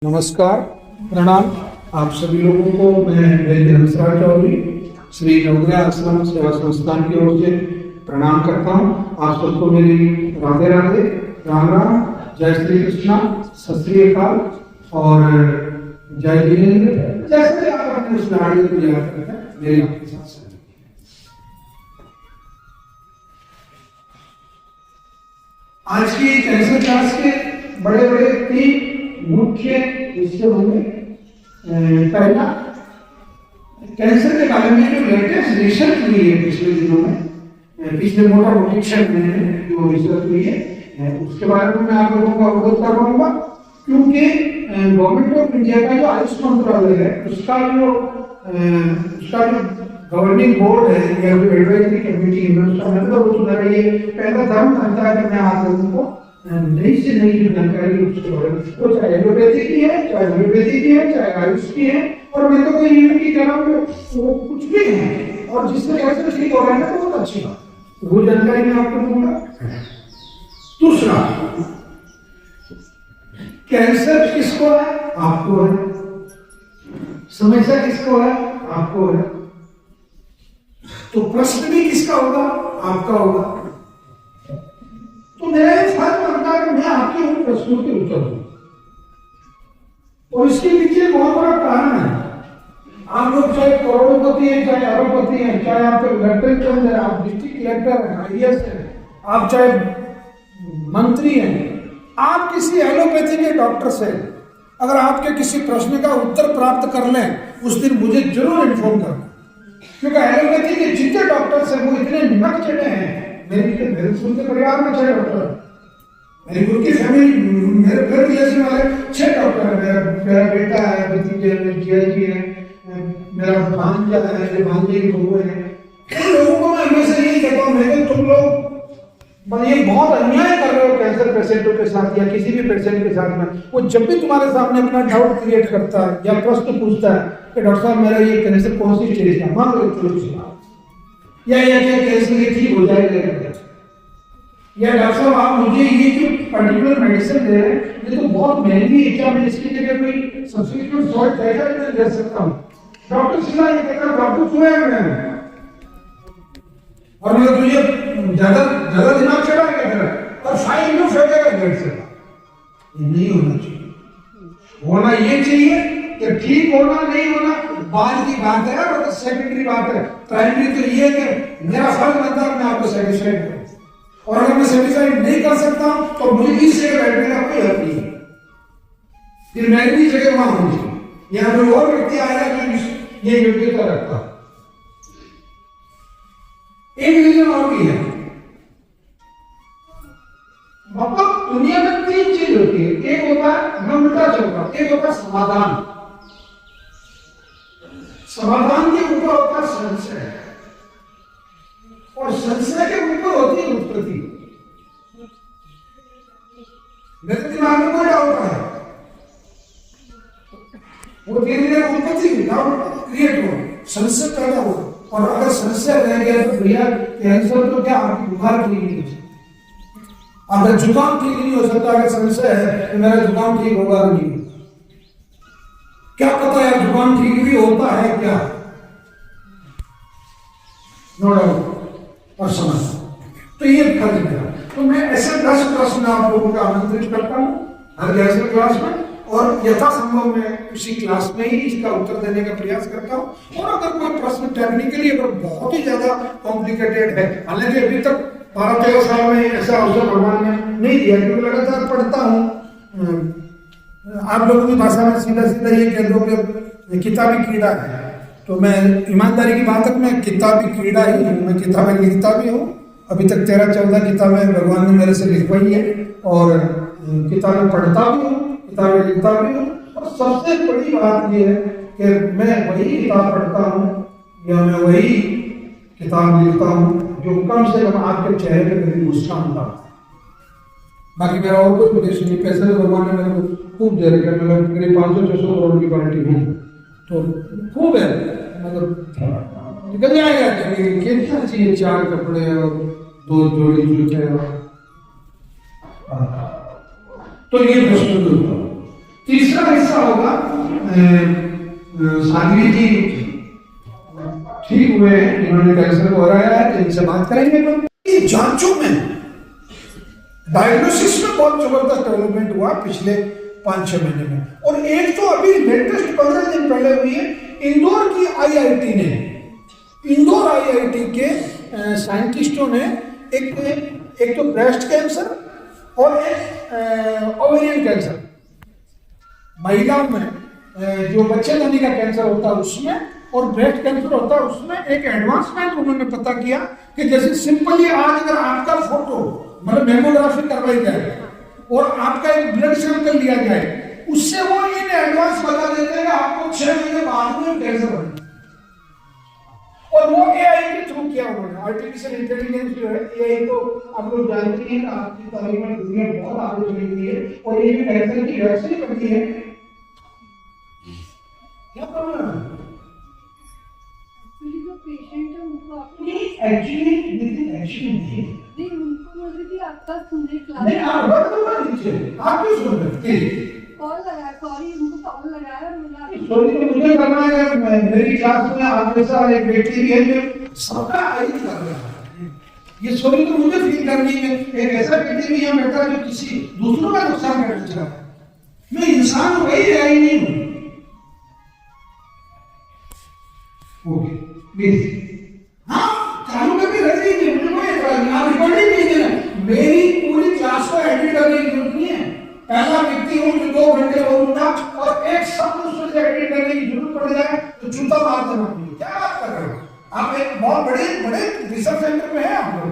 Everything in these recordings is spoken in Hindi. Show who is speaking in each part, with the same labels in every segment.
Speaker 1: नमस्कार, प्रणाम आप सभी लोगों को। मैं वैद्य हंसराज चौधरी श्री नवोदय आश्रम सेवा संस्थान की ओर से प्रणाम करता हूँ। आप सबको मेरी राधे राधे, राम राम, जय श्री कृष्णा, सत श्री अकाल और जय जिनेन्द्र। जैसे आप अपने उस लाड़ी को याद करते हैं, मेरी आपके साथ आज की कैंसर क्लास के बड़े बड़े तीन मुख्य विषय होंगे। पहला, कैंसर के बारे में जो लेटेस्ट रिसर्च हुई है पिछले दिनों में, पिछले मोटा-मोटी 6 महीने में जो रिसर्च हुई है, उसके बारे में मैं आप लोगों को अवगत करवाऊंगा। क्योंकि गवर्नमेंट ऑफ इंडिया का जो आयुष मंत्रालय है, उसका जो गवर्निंग बोर्ड है या जो एडवाइजरी कमेटी है, उसका मतलब वो सुना रही है। पहला धर्म बनता है कि मैं आप लोगों को नई से नई जो जानकारी उसके बारे में, वो चाहे एलोपैथी की है, चाहे होम्योपैथी की है, चाहे आयुष की है, और मैं तो कोई ये नहीं कह रहा हूँ वो कुछ भी है, और जिससे कैंसर ठीक हो रहा है ना, तो बहुत अच्छी बात, वो जानकारी मैं आपको दूंगा। दूसरा, कैंसर किसको है? आपको है। समस्या किसको है? आपको है। तो प्रश्न भी किसका होगा? आपका होगा। तो मेरा ये फर्ज बनता है कि मैं आपके उन प्रश्नों के उत्तर दूं, और इसके पीछे बहुत बड़ा कारण है। आप लोग चाहे करोड़पति हैं, चाहे अरबपति हैं, चाहे आपके लेफ्टिनेंट है, आप डिस्ट्रिक्ट कलेक्टर हैं, IAS हैं, आप चाहे मंत्री हैं, आप किसी एलोपैथी के डॉक्टर से अगर आपके किसी प्रश्न का उत्तर प्राप्त कर लें, उस दिन मुझे जरूर इन्फॉर्म करना। क्योंकि एलोपैथी के जितने डॉक्टर्स हैं वो इतने निमक चढ़े हैं। मेरे स्कूल के परिवार में 6 डॉक्टर, मेरी खुद की फैमिली, मेरे रिलेशन वाले 6 डॉक्टर हैं। मेरा बेटा है, भतीजे हैं, जिया जी है, मेरा भांजा है, मेरे भांजे की बहू है। इन लोगों को मैं हमेशा यही कहता हूँ, मैं तुम लोग ये बहुत अन्याय कर रहे हो कैंसर पेशेंटों के साथ या किसी भी पेशेंट के साथ में। वो जब भी तुम्हारे सामने अपना डाउट क्रिएट करता है या प्रश्न पूछता है कि डॉक्टर साहब मेरा ये कैंसर कौन सी स्टेज का, मान लो या क्या कैंसर ये ठीक हो जाएगा, या डॉक्टर साहब आप मुझे ये जो पर्टिकुलर मेडिसिन दे रहे हैं ये तो बहुत महंगी है, क्या मैं इसकी जगह कोई सब्स्टिट्यूट सॉल्ट देगा मैं दे सकता हूँ? डॉक्टर सीधा ये कहता है डॉक्टर सुना है मैंने, और मैं तुझे ज्यादा दिमाग चढ़ा के तेरा और 5 मिनट फेंकेगा गेट से। नहीं होना चाहिए। होना ये चाहिए कि ठीक होना नहीं होना बाद की बात है, और सेकेंडरी बात है। प्राइमरी तो ये है कि मेरा फर्ज बनता है मैं आपको सेटिस्फाइड करूं, और अगर मैं सेटिस्फाइड नहीं कर सकता तो मुझे इस जगह बैठने का कोई हक नहीं है। फिर मैं भी जगह वहां होनी चाहिए, यहाँ कोई और व्यक्ति आएगा जो ये योग्यता रखता। एक रीजन और भी है, मतलब दुनिया में 3 चीज होती है। एक होता है मैं उल्टा चलता, एक होता है समाधान, समाधान के ऊपर होता है संशय, और संशय के ऊपर होती है उत्पत्ति। मेरे दिमाग में कोई डाउट है, वो धीरे धीरे उत्पत्ति डाउट क्रिएट हो, संशय पैदा हो, और अगर संशय रह गया तो भैया कैंसर तो क्या आपकी बुखार ठीक नहीं हो सकता, अगर जुकाम ठीक नहीं हो सकता, अगर संशय है तो मेरा जुकाम ठीक होगा नहीं, क्या पता है जुकाम ठीक भी होता है क्या? नो डाउट और समझ। तो ये फर्ज मेरा, तो मैं ऐसे 10 प्रश्न आप लोगों का आमंत्रित करता हूँ हर कैंसर क्लास में, और यथासंभव मैं किसी क्लास में ही इसका उत्तर देने का प्रयास करता हूँ। और अगर कोई प्रश्न टेक्निकली अगर बहुत ही ज्यादा कॉम्प्लिकेटेड है, हालांकि अभी तक 12-13 साल में ऐसा अवसर भगवान ने नहीं दिया, क्योंकि लगातार पढ़ता हूँ। आप लोगों की भाषा में सीधा सीधा ये कह दो कि किताबी कीड़ा है, तो मैं ईमानदारी की बात है, मैं किताबी कीड़ा ही हूँ। मैं किताबें लिखता भी हूँ, अभी तक 13-14 किताबें भगवान ने मेरे से लिखवाई है, और किताबें पढ़ता भी हूँ, किताबें लिखता भी हूँ। और सबसे बड़ी बात यह है कि मैं वही किताब पढ़ता हूँ या मैं वही किताब लिखता हूँ जो कम से कम आपके चेहरे पे कभी मुस्कान लाता है। बाकी मेरा और कोई उद्देश्य नहीं। पैसे तो भगवान ने मेरे को खूब दे रखे, मतलब करीब 500-600 करोड़ की पार्टी हूँ, तो खूब है, मतलब निकल जाएगा। कितना चाहिए? 4 कपड़े और 2 जोड़ी जूते, तो ये प्रश्न तीसरा हिस्सा होगा साध्वी जी ठीक हुए हैं, इन्होंने कैंसर हो रहा है तो इनसे बात करेंगे। तो जांचों में डायग्नोसिस में बहुत जबरदस्त डेवलपमेंट हुआ पिछले 5-6 महीने में। और एक तो अभी लेटेस्ट 15 दिन पहले हुई है, इंदौर की आईआईटी ने, इंदौर आईआईटी के साइंटिस्टों ने एक तो ब्रेस्ट कैंसर और एक ओवेरियन कैंसर, महिलाओं में जो बच्चेदानी का कैंसर होता है उसमें और ब्रेस्ट कैंसर होता है उसमें, एक एडवांसमेंट उन्होंने पता किया कि जैसे सिंपली आज अगर आपका फोटो मतलब मेमोग्राफी करवाई जाए और आपका एक ब्लड सैंपल लिया जाए, उससे वो इन एडवांस बता देते हैं आपको 6 महीने बाद में कैंसर होगा। और वो एआई के थ्रू किया उन्होंने, आर्टिफिशियल इंटेलिजेंस जो है एआई, तो आप लोग जानते हैं कि आपकी तारीख में दुनिया बहुत आगे चली गई है और ये भी कैंसर की वैक्सीन बनी है। क्या प्रॉब्लम है?
Speaker 2: जो पेशेंट है उनको
Speaker 1: एक्चुअली
Speaker 2: नहीं उनको बोल रही थी आपका सुनने क्लास
Speaker 1: नहीं आप बात तो मत कीजिए, आप क्यों सुन रहे हैं?
Speaker 2: कॉल लगाया, सॉरी उनको कॉल लगाया मुझे
Speaker 1: सॉरी तो मुझे करना है, मेरी क्लास में आप जैसा एक व्यक्ति भी है जो सबका आइज कर रहा है, ये सॉरी तो मुझे फील करनी है। एक ऐसा व्यक्ति भी यहाँ बैठा जो किसी दूसरों का नुकसान करना चाहता है, मैं इंसान वही है ही नहीं हूँ। ओके प्लीज, हाँ चालू करके रख दीजिए, मुझे कोई एतराज नहीं, आप रिकॉर्डिंग कीजिए ना, मेरी पूरी क्लास को एडिट करने की जरूरत नहीं है। पहला व्यक्ति हूँ जो 2 घंटे बोलूंगा और एक शब्द उसमें एडिट करने की जरूरत पड़ जाए तो जूता मार देना मुझे, क्या बात कर रहे हो आप? एक बहुत बड़े रिसर्च सेंटर में है आप लोग,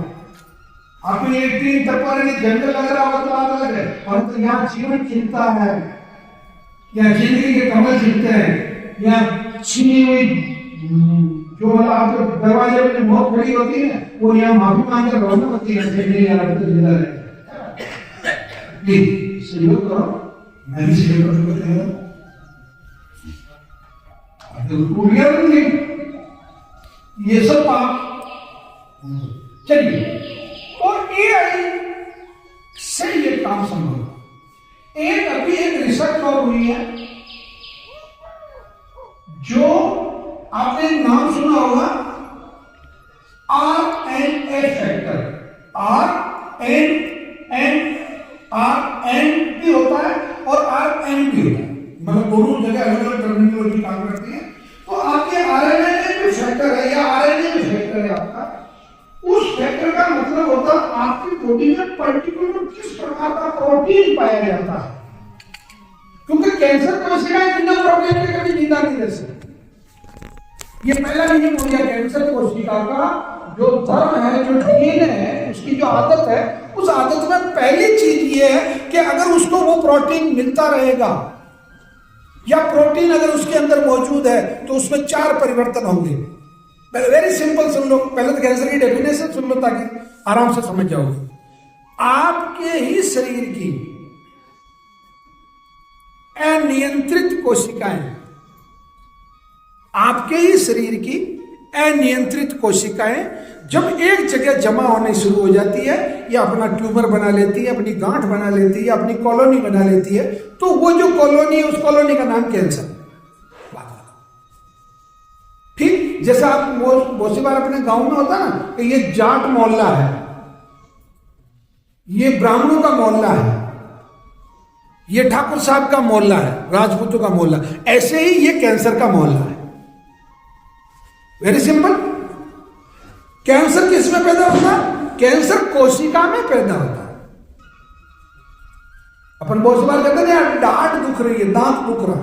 Speaker 1: आपको ये टीम तक वाले जंगल लग रहा होगा तो बात अलग है, और तो यहाँ जीवन खिलता है, या जिंदगी के कमल खिलते हैं, या छीनी हुई जो आपके दरवाजे में मौत खड़ी होती है वो यहाँ माफी मांग कर रोना होती है, जिंदा रहे। सहयोग करो, मैं भी सहयोग करूंगा। ये सब आप चलिए, और एआई से ये काम संभव। एक अभी एक रिसर्च और हुई है जो आपने नाम सुना होगा, RNA फैक्टर, RN भी होता है और RN भी होता है, मतलब दोनों जगह अलग अलग टर्मिनोलॉजी काम करती है। तो आपके RNA में फैक्टर है या RNA में फैक्टर है आपका, उस फैक्टर का मतलब होता है आपकी बॉडी में पर्टिकुलर किस प्रकार का प्रोटीन पाया जाता है, क्योंकि कैंसर कोशिकाएं बिना प्रोटीन के कभी जिंदा नहीं रह सकती। ये पहला नियम हो गया कैंसर कोशिका का, जो धर्म है, जो डीएनए है, उसकी जो आदत है, उस आदत में पहली चीज ये है कि अगर उसको वो प्रोटीन मिलता रहेगा या प्रोटीन अगर उसके अंदर मौजूद है तो उसमें 4 परिवर्तन होंगे। वेरी सिंपल सुन लो, पहले तो कैंसर की डेफिनेशन सुन लो ताकि आराम से समझ जाओगे। आपके ही शरीर की अनियंत्रित कोशिकाएं, आपके ही शरीर की अनियंत्रित कोशिकाएं जब एक जगह जमा होने शुरू हो जाती है, या अपना ट्यूमर बना लेती है, अपनी गांठ बना लेती है, अपनी कॉलोनी बना लेती है, तो वो जो कॉलोनी है उस कॉलोनी का नाम कैंसर। ठीक जैसा आप बहुत सी बार अपने गांव में होता ना कि ये जाट मोहल्ला है, ये ब्राह्मणों का मोहल्ला है, ये ठाकुर साहब का मोहल्ला है, राजपूतों का मोहल्ला, ऐसे ही ये कैंसर का मोहल्ला है। Very simple. कैंसर किस में पैदा होता है? कैंसर कोशिका में पैदा होता है। अपन बहुत सवाल कहते हैं यार दांत दुख रही है, दांत दुख रहा,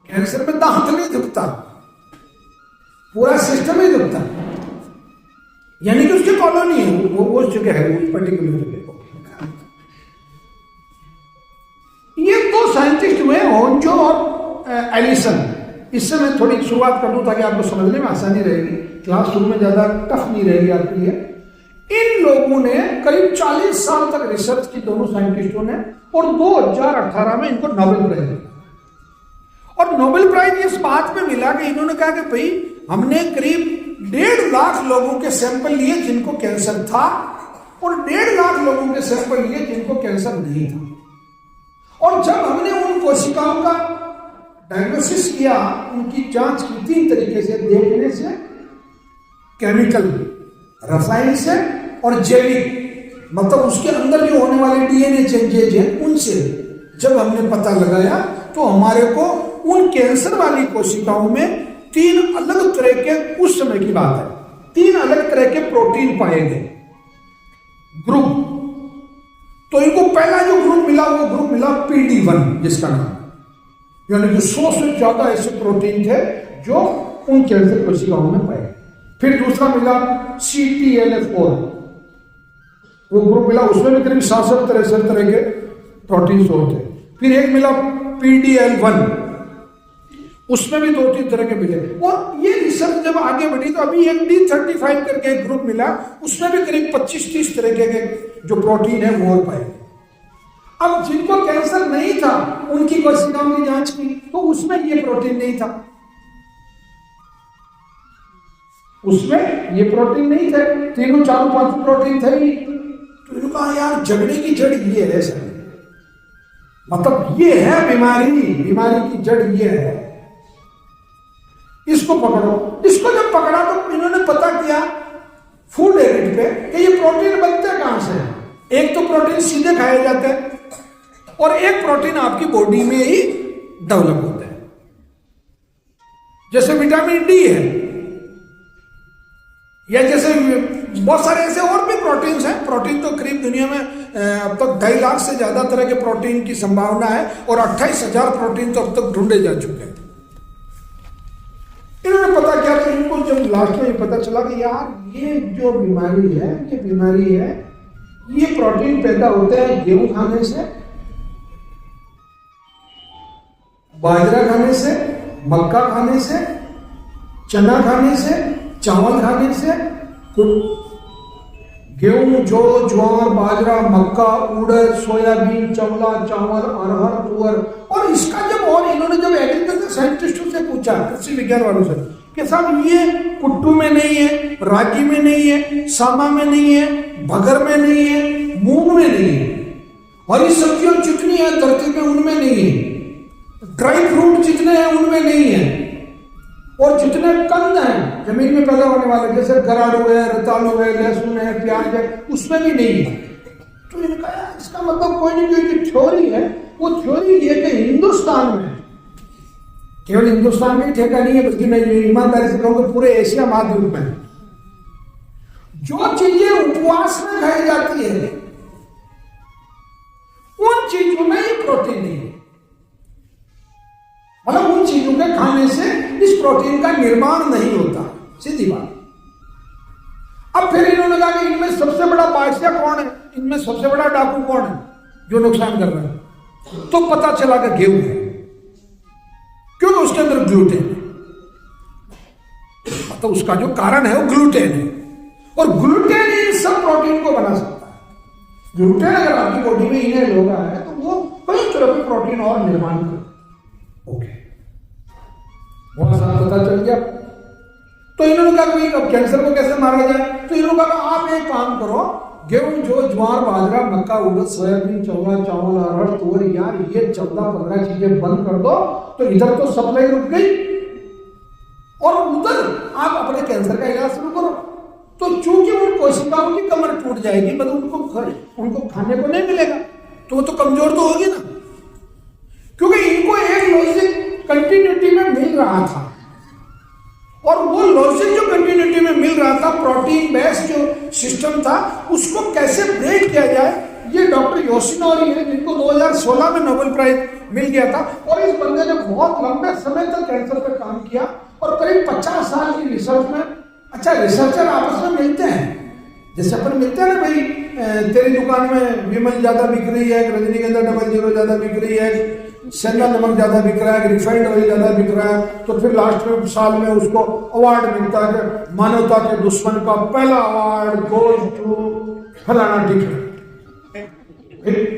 Speaker 1: कैंसर में दांत नहीं दुखता, पूरा सिस्टम ही दुखता, यानी कि उसकी कॉलोनी है, वो उस जगह है, उस पर्टिकुलर जगह। ये 2 साइंटिस्ट हुए, होंजो और एलिसन। इससे मैं थोड़ी शुरुआत कर दूं ताकि आपको समझने में आसानी रहेगी, क्लास शुरू में ज्यादा टफ नहीं रहेगी आपके लिए। इन लोगों ने करीब 40 साल तक रिसर्च की, दोनों साइंटिस्टों ने, और 2018 में इनको नोबेल प्राइज मिला। और नोबेल प्राइज इस बात में मिला कि इन्होंने कहा कि भाई हमने करीब 1.5 लाख लोगों के सैंपल लिए जिनको कैंसर था, और 1.5 लाख लोगों के सैंपल लिए जिनको कैंसर नहीं था, और जब हमने उन कोशिकाओं का डायग्नोसिस किया, उनकी जांच की 3 तरीके से, देखने से, केमिकल रसायन से और जैविक, मतलब उसके अंदर जो होने वाले डीएनए चेंजेज हैं उनसे जब हमने पता लगाया तो हमारे को उन कैंसर वाली कोशिकाओं में 3 अलग तरह के, उस समय की बात है, 3 अलग तरह के प्रोटीन पाए गए ग्रुप। तो इनको पहला जो ग्रुप मिला वो ग्रुप मिला PD1 जिसका नाम, यानी कि 100 से ज्यादा ऐसे प्रोटीन थे जो उन कैंसर कोशिकाओं में पाए। फिर दूसरा मिला CTLA4, वो ग्रुप मिला, उसमें भी करीब 67 तरह के प्रोटीन्स होते। फिर एक मिला PDL1, उसमें भी 2-3 तरह के मिले। और ये रिसर्च जब आगे बढ़ी तो अभी एक D35 करके एक ग्रुप मिला, उसमें भी करीब 25-30 तरह के जो प्रोटीन है वो पाए। अब जिनको कैंसर नहीं था उनकी कोशिकाओं की जांच की तो उसमें ये प्रोटीन नहीं था, उसमें ये प्रोटीन नहीं थे, 3-4-5 प्रोटीन थे ही। तो इन्होंने कहा यार झगड़े की जड़ ये है सर, मतलब ये है बीमारी की जड़ ये है, इसको पकड़ो। इसको जब पकड़ा तो इन्होंने पता किया फूड एडिट पे कि ये प्रोटीन बनते कहां से हैं। एक तो प्रोटीन सीधे खाए जाते हैं और एक प्रोटीन आपकी बॉडी में ही डेवलप होता है, जैसे विटामिन डी है, या जैसे बहुत सारे ऐसे और भी प्रोटीन्स हैं। प्रोटीन तो करीब दुनिया में अब तक 2.5 लाख से ज्यादा तरह के प्रोटीन की संभावना है और 28,000 प्रोटीन तो अब तक ढूंढे जा चुके हैं। इन्होंने पता किया तो इनको जब लास्ट में ये पता चला कि यार ये जो बीमारी है, ये प्रोटीन पैदा होते हैं गेहूं खाने से, बाजरा खाने से, मक्का खाने से, चना खाने से, चावल खाने से। गेहूं, जौ, ज्वार, बाजरा, मक्का, उड़द, सोयाबीन, चवला, चावल, अरहर, तुअर। और इसका जब इन्होंने जब एग्रीकल्चर साइंटिस्टों से पूछा, कृषि विज्ञान वालों से, कि साहब ये कुट्टू में नहीं है, रागी में नहीं है, सामा में नहीं है, भगर में नहीं है, मूंग में नहीं है, हरी सब्जियां जितनी है धरती पे उनमें नहीं है, ड्राई फ्रूट जितने हैं उनमें नहीं है, और जितने कंद हैं जमीन में पैदा होने वाले जैसे गरारू है, रतालू है, लहसुन है, प्याज है, उसमें भी नहीं है। तो इन्होंने कहा इसका मतलब कोई नहीं, जो थ्योरी है वो थ्योरी ये कि हिंदुस्तान में, केवल हिंदुस्तान में ठेका नहीं है, बल्कि मैं ईमानदारी से कहूँगा पूरे एशिया महाद्वीप में जो चीजें उपवास में खाई जाती है उन चीजों में ये प्रोटीन नहीं है, मतलब उन चीजों के खाने से इस प्रोटीन का निर्माण नहीं होता, सीधी बात। अब फिर इन्होंने कहा कि इनमें सबसे बड़ा बादशाह कौन है, इनमें सबसे बड़ा डाकू कौन है जो नुकसान कर रहा है। तो पता चला कि गेहूं है, क्योंकि उसके अंदर ग्लूटेन है, मतलब उसका जो कारण है वो ग्लूटेन है, और ग्लूटेन इन सब प्रोटीन को बना सकता है। ग्लूटेन अगर आपकी बॉडी में इनहेल होगा है तो वो कई तरह के प्रोटीन और निर्माण कर, ओके, बहुत सारा पता चल गया। तो इन्होंने कहा कि अब कैंसर को कैसे मारा जाए, तो इन्होंने कहा आप एक काम करो, गेहूं, जो, ज्वार, बाजरा, मक्का, उड़द, सोयाबीन, चवला, चावल, अरहर, तुअर, यार ये 14-15 चीजें बंद कर दो तो इधर तो सप्लाई रुक गई और उधर आप अपने कैंसर का इलाज शुरू करो। तो चूंकि उन कोशिकाओं की कमर टूट जाएगी, मतलब उनको खाने को नहीं मिलेगा, तो वो तो कमजोर तो होगी ना, क्योंकि इनको एक लॉजिक कंटिन्यूटी में मिल रहा था, और वो लॉजिक जो कंटिन्यूटी में मिल रहा था, प्रोटीन बेस्ड जो सिस्टम था, उसको कैसे ब्रेक किया जाए, ये डॉक्टर योशिनोरी है जिनको 2016 में नोबेल प्राइज मिल गया था। और इस बंदे ने बहुत लंबे समय तक कैंसर पर काम किया और करीब 50 साल की रिसर्च में। अच्छा, रिसर्चर आपस में मिलते हैं, जैसे अपन मिलते हैं ना भाई, तेरी दुकान में विमल ज्यादा बिक रही है, रजनीगंधा 00 ज्यादा बिक रही है, सेंधा नमक ज्यादा बिक रहा है, रिफाइंड ऑयल ज्यादा बिक रहा है, तो फिर लास्ट में साल में उसको अवार्ड मिलता है, मानवता के दुश्मन का पहला अवार्ड गोज टू फलाना टिकट।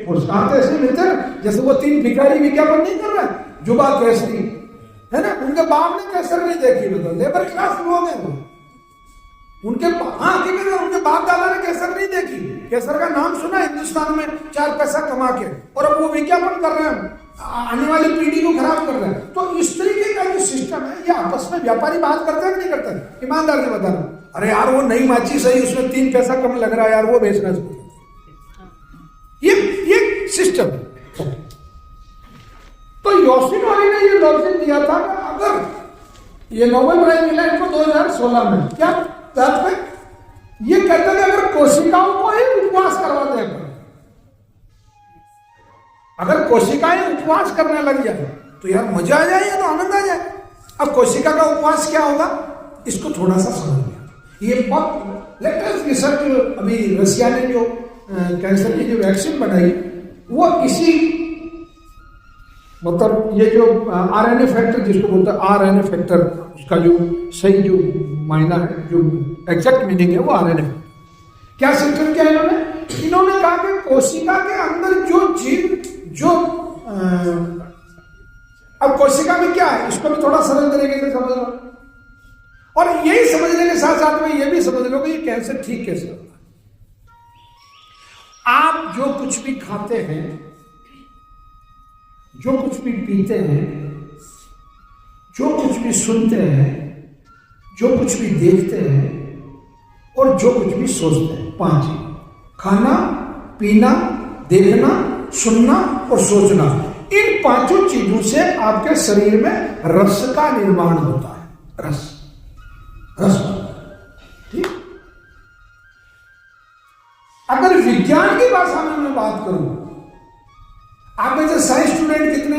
Speaker 1: पुरस्कार तो ऐसे मिलते हैं जैसे वो 3 भिखारी विज्ञापन नहीं कर रहे, जुबा केसरी है ना, उनके बाप ने कैसर नहीं देखी, मतलब लेबर क्लास लोग हैं वो, हाँ हकीकत में उनके बाप दादा ने कैसर नहीं देखी, कैसर का नाम सुना हिंदुस्तान में 4 पैसा कमा के, और अब वो विज्ञापन कर रहे हैं, आने वाली पीढ़ी को खराब कर रहे हैं। तो इस तरीके का जो सिस्टम है, ये आपस में व्यापारी बात करते हैं कि नहीं करते? ईमानदार से बता रहा हूं, अरे यार वो नई माची सही, उसमें 3 पैसा कम लग रहा है यार, वो बेचना चाहिए। ये सिस्टम है। तो योशिनोरी ने ये लॉजिक दिया था कि अगर ये नोबेल प्राइज मिला इनको 2016 में, क्या पे ये कहते थे अगर कोशिकाओं को ही उपवास करवा दे, अगर कोशिकाएं उपवास करने लग जाए तो यार मजा आ जाए, तो आनंद आ जाए। अब कोशिका का उपवास क्या होगा, इसको थोड़ा सा समझ लिया। ये बहुत लेटेस्ट रिसर्च, अभी रशिया ने जो कैंसर की जो वैक्सीन बनाई, वो इसी मतलब ये जो आरएनए फैक्टर जिसको बोलते हैं, आरएनए फैक्टर, उसका जो सही जो मायना है, जो एग्जैक्ट मीनिंग है, वो आरएनए। क्या सिस्टम क्या इन्होंने कहा कि कोशिका के अंदर जो जीव जो अब कोशिका में क्या है, इसको भी थोड़ा सरल तरीके से समझ लो, और यही समझने के साथ साथ में ये भी समझ लो कि ये कैंसर ठीक कैसे होता है। आप जो कुछ भी खाते हैं, जो कुछ भी पीते हैं, जो कुछ भी सुनते हैं, जो कुछ भी देखते हैं, और जो कुछ भी सोचते हैं, 5 खाना, पीना, देखना, सुनना और सोचना, इन 5 चीजों से आपके शरीर में रस का निर्माण होता है। रस ठीक। अगर विज्ञान की भाषा में मैं बात करूं, आप में से साइंस स्टूडेंट कितने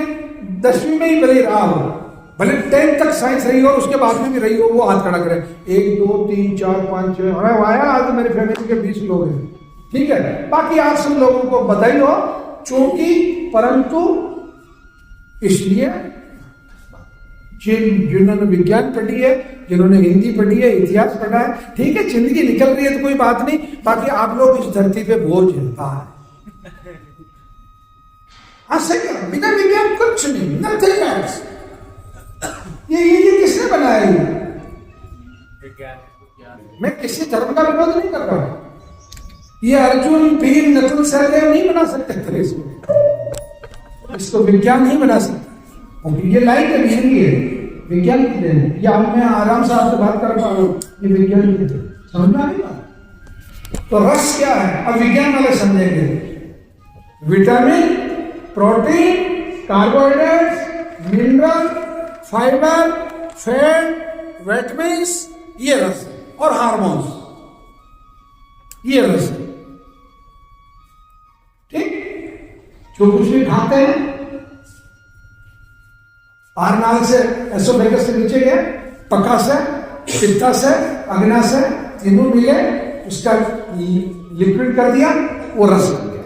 Speaker 1: 10वीं में ही भले रहा हो, भले 10th तक साइंस रही हो और उसके बाद में भी रही हो, वो हाथ खड़ा करे। 1 2 3 4 5 6 आया, आज मेरी फैमिली के 20 लोग हैं, ठीक है। बाकी आप सब लोगों को बधाई हो, चूंकि परंतु इसलिए जिन्होंने विज्ञान पढ़ी है, जिन्होंने हिंदी पढ़ी है, इतिहास पढ़ा है, ठीक है, जिंदगी निकल रही है तो कोई बात नहीं। बाकी आप लोग इस धरती पे बोझ है। हाँ सही है, बिना विज्ञान कुछ नहीं, नथिंग एल्स। ये किसने बनाया? मैं किसी धर्म का विरोध नहीं कर रहा हूं। ये अर्जुन, भीम, नकुल, सहदेव नहीं बना सकते थे इसको विज्ञान नहीं बना सकता। ये लाइट है, बिजली है, विज्ञान की देन है। या मैं आराम से आपसे बात कर पा रहा हूँ, ये विज्ञान की देन, समझना नहीं बात। तो रस क्या है, अब विज्ञान वाले समझेंगे। Vitamin, protein, carbohydrates, mineral, fibre, fat, vitamins, ये रस है, और हार्मोन्स, ये रस है। ठीक, जो कुछ भी खाते हैं, आरनाल से, एसोफेगस से नीचे गए, पका से, पित्ता से, अग्ना से, तीनों मिले, उसका लिक्विड कर दिया, वो रस बन गया।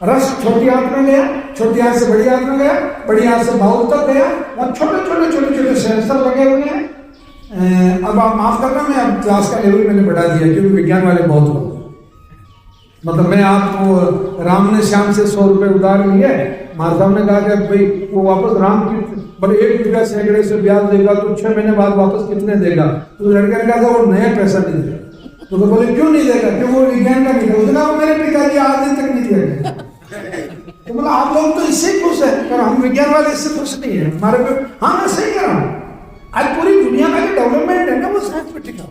Speaker 1: रस छोटी आंत में गया, छोटी आंत से बड़ी आंत में गया, बड़ी आंत से बाउल तक गया, वहां छोटे छोटे छोटे छोटे सेंसर लगे हुए हैं। अब आप माफ करना, मैं अब क्लास का लेवल मैंने बढ़ा दिया, क्योंकि विज्ञान वाले बहुत लोग, मतलब मैं आपको राम ने श्याम से 100 रुपए उधार लिए, माधव ने कहा कि भाई वो वापस राम की 1 बीघा सैकड़े से ब्याज देगा तो 6 महीने बाद वापस कितने देगा? तो लड़के ने कहा था वो नया पैसा नहीं देगा। तो बोले क्यों नहीं देगा? क्यों? वो विज्ञान का नहीं देगा। वो मेरे पिताजी आज दिन तक नहीं दिया। तो मतलब आप लोग तो इससे खुश है, पर हम विज्ञान वाले इससे खुश नहीं है हमारे पे। हाँ मैं सही कह रहा हूँ, आज पूरी दुनिया का जो डेवलपमेंट है ना, वो साइंस पे टिका।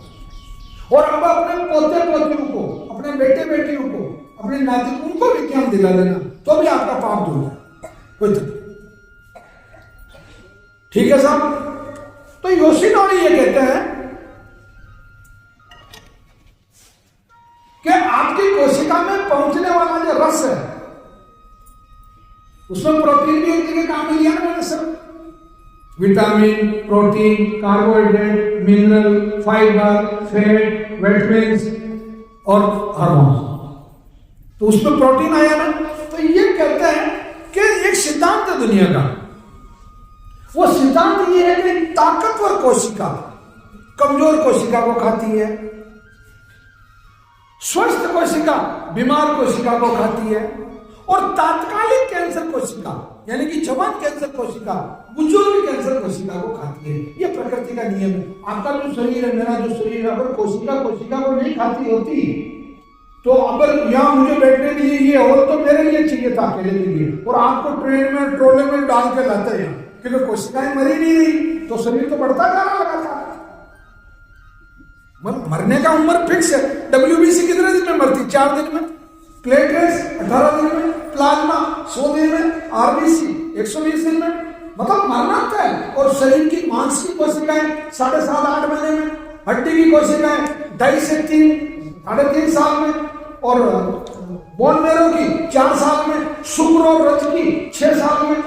Speaker 1: और अब अपने पोते पोतियों को, अपने बेटे बेटियों को, अपने नाती, उनको विज्ञान दिला देना, तो भी आपका पाप धुल जाए, कोई तक। ठीक है साहब। तो योशिनोरी ये कहते हैं कि आपकी कोशिका में पहुंचने वाला जो रस है, उसमें प्रोटीन भी एक जगह काम लिया ना मैंने sir, vitamin, protein, carbohydrate, mineral, fibre, fat, vitamins और हार्मोन्स, तो उसमें प्रोटीन आया ना। तो ये कहते हैं कि एक सिद्धांत है दुनिया का, वो सिद्धांत ये है कि ताकतवर कोशिका कमजोर कोशिका को खाती है, स्वस्थ कोशिका बीमार कोशिका को खाती है, और तात्कालिक कैंसर कोशिका यानी कि जवान कैंसर कोशिका, बुजुर्ग कैंसर कैंसर कोशिका को खाती है। ये प्रकृति का नियम है। आपका जो शरीर है, मेरा जो शरीर है, अगर कोशिका को नहीं खाती होती तो अगर यहाँ मुझे बैठने के लिए ये हो तो मेरे लिए चाहिए था अकेले के लिए, और आपको ट्रेन में ट्रोले में डाल के लाते हैं क्योंकि कोशिकाएं मरी नहीं रही तो शरीर तो बढ़ता जा रहा लगातार। मरने का उम्र फिक्स है। WBC कितने दिन में मरती? 4 दिन में, प्लेटलेट्स 18 दिन में, प्लाज्मा 100 दिन में, RBC 120 दिन में, मतलब मरना है। और शरीर की मांस की कोशिकाएं 7.5-8 महीने में, हड्डी की कोशिकाएं 2.5 से 3-3.5 साल में, और बोन मेरो की 4 साल में, शुक्र और रज की 6 साल में।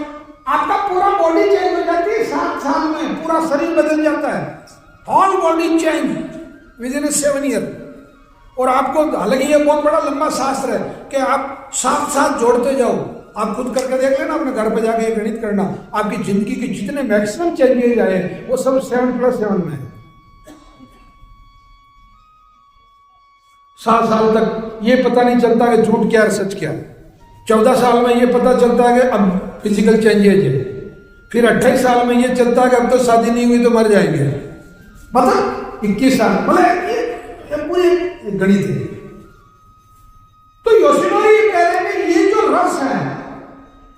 Speaker 1: आपका पूरा बॉडी चेंज हो जाती है 7 साल में, पूरा शरीर बदल जाता है। All body change with in 7 year. और आपको, हालांकि ये बहुत बड़ा लंबा शास्त्र है कि आप साथ जोड़ते जाओ। आप खुद करके देख लेना, अपने घर पे जाके ये गणित करना। आपकी जिंदगी के जितने मैक्सिमम चेंजेज आए वो सब 7+7 में है। 7 साल तक ये पता नहीं चलता कि झूठ क्या है सच क्या है। 14 साल में ये पता चलता है कि अब फिजिकल चेंजेज है। फिर 28 साल में ये चलता है कि अब तो शादी नहीं हुई तो मर जाएंगे। मतलब 21 साल, मतलब ये पूरी गणित है। तो योशिनोरी ये कह रहे हैं कि ये जो रस है,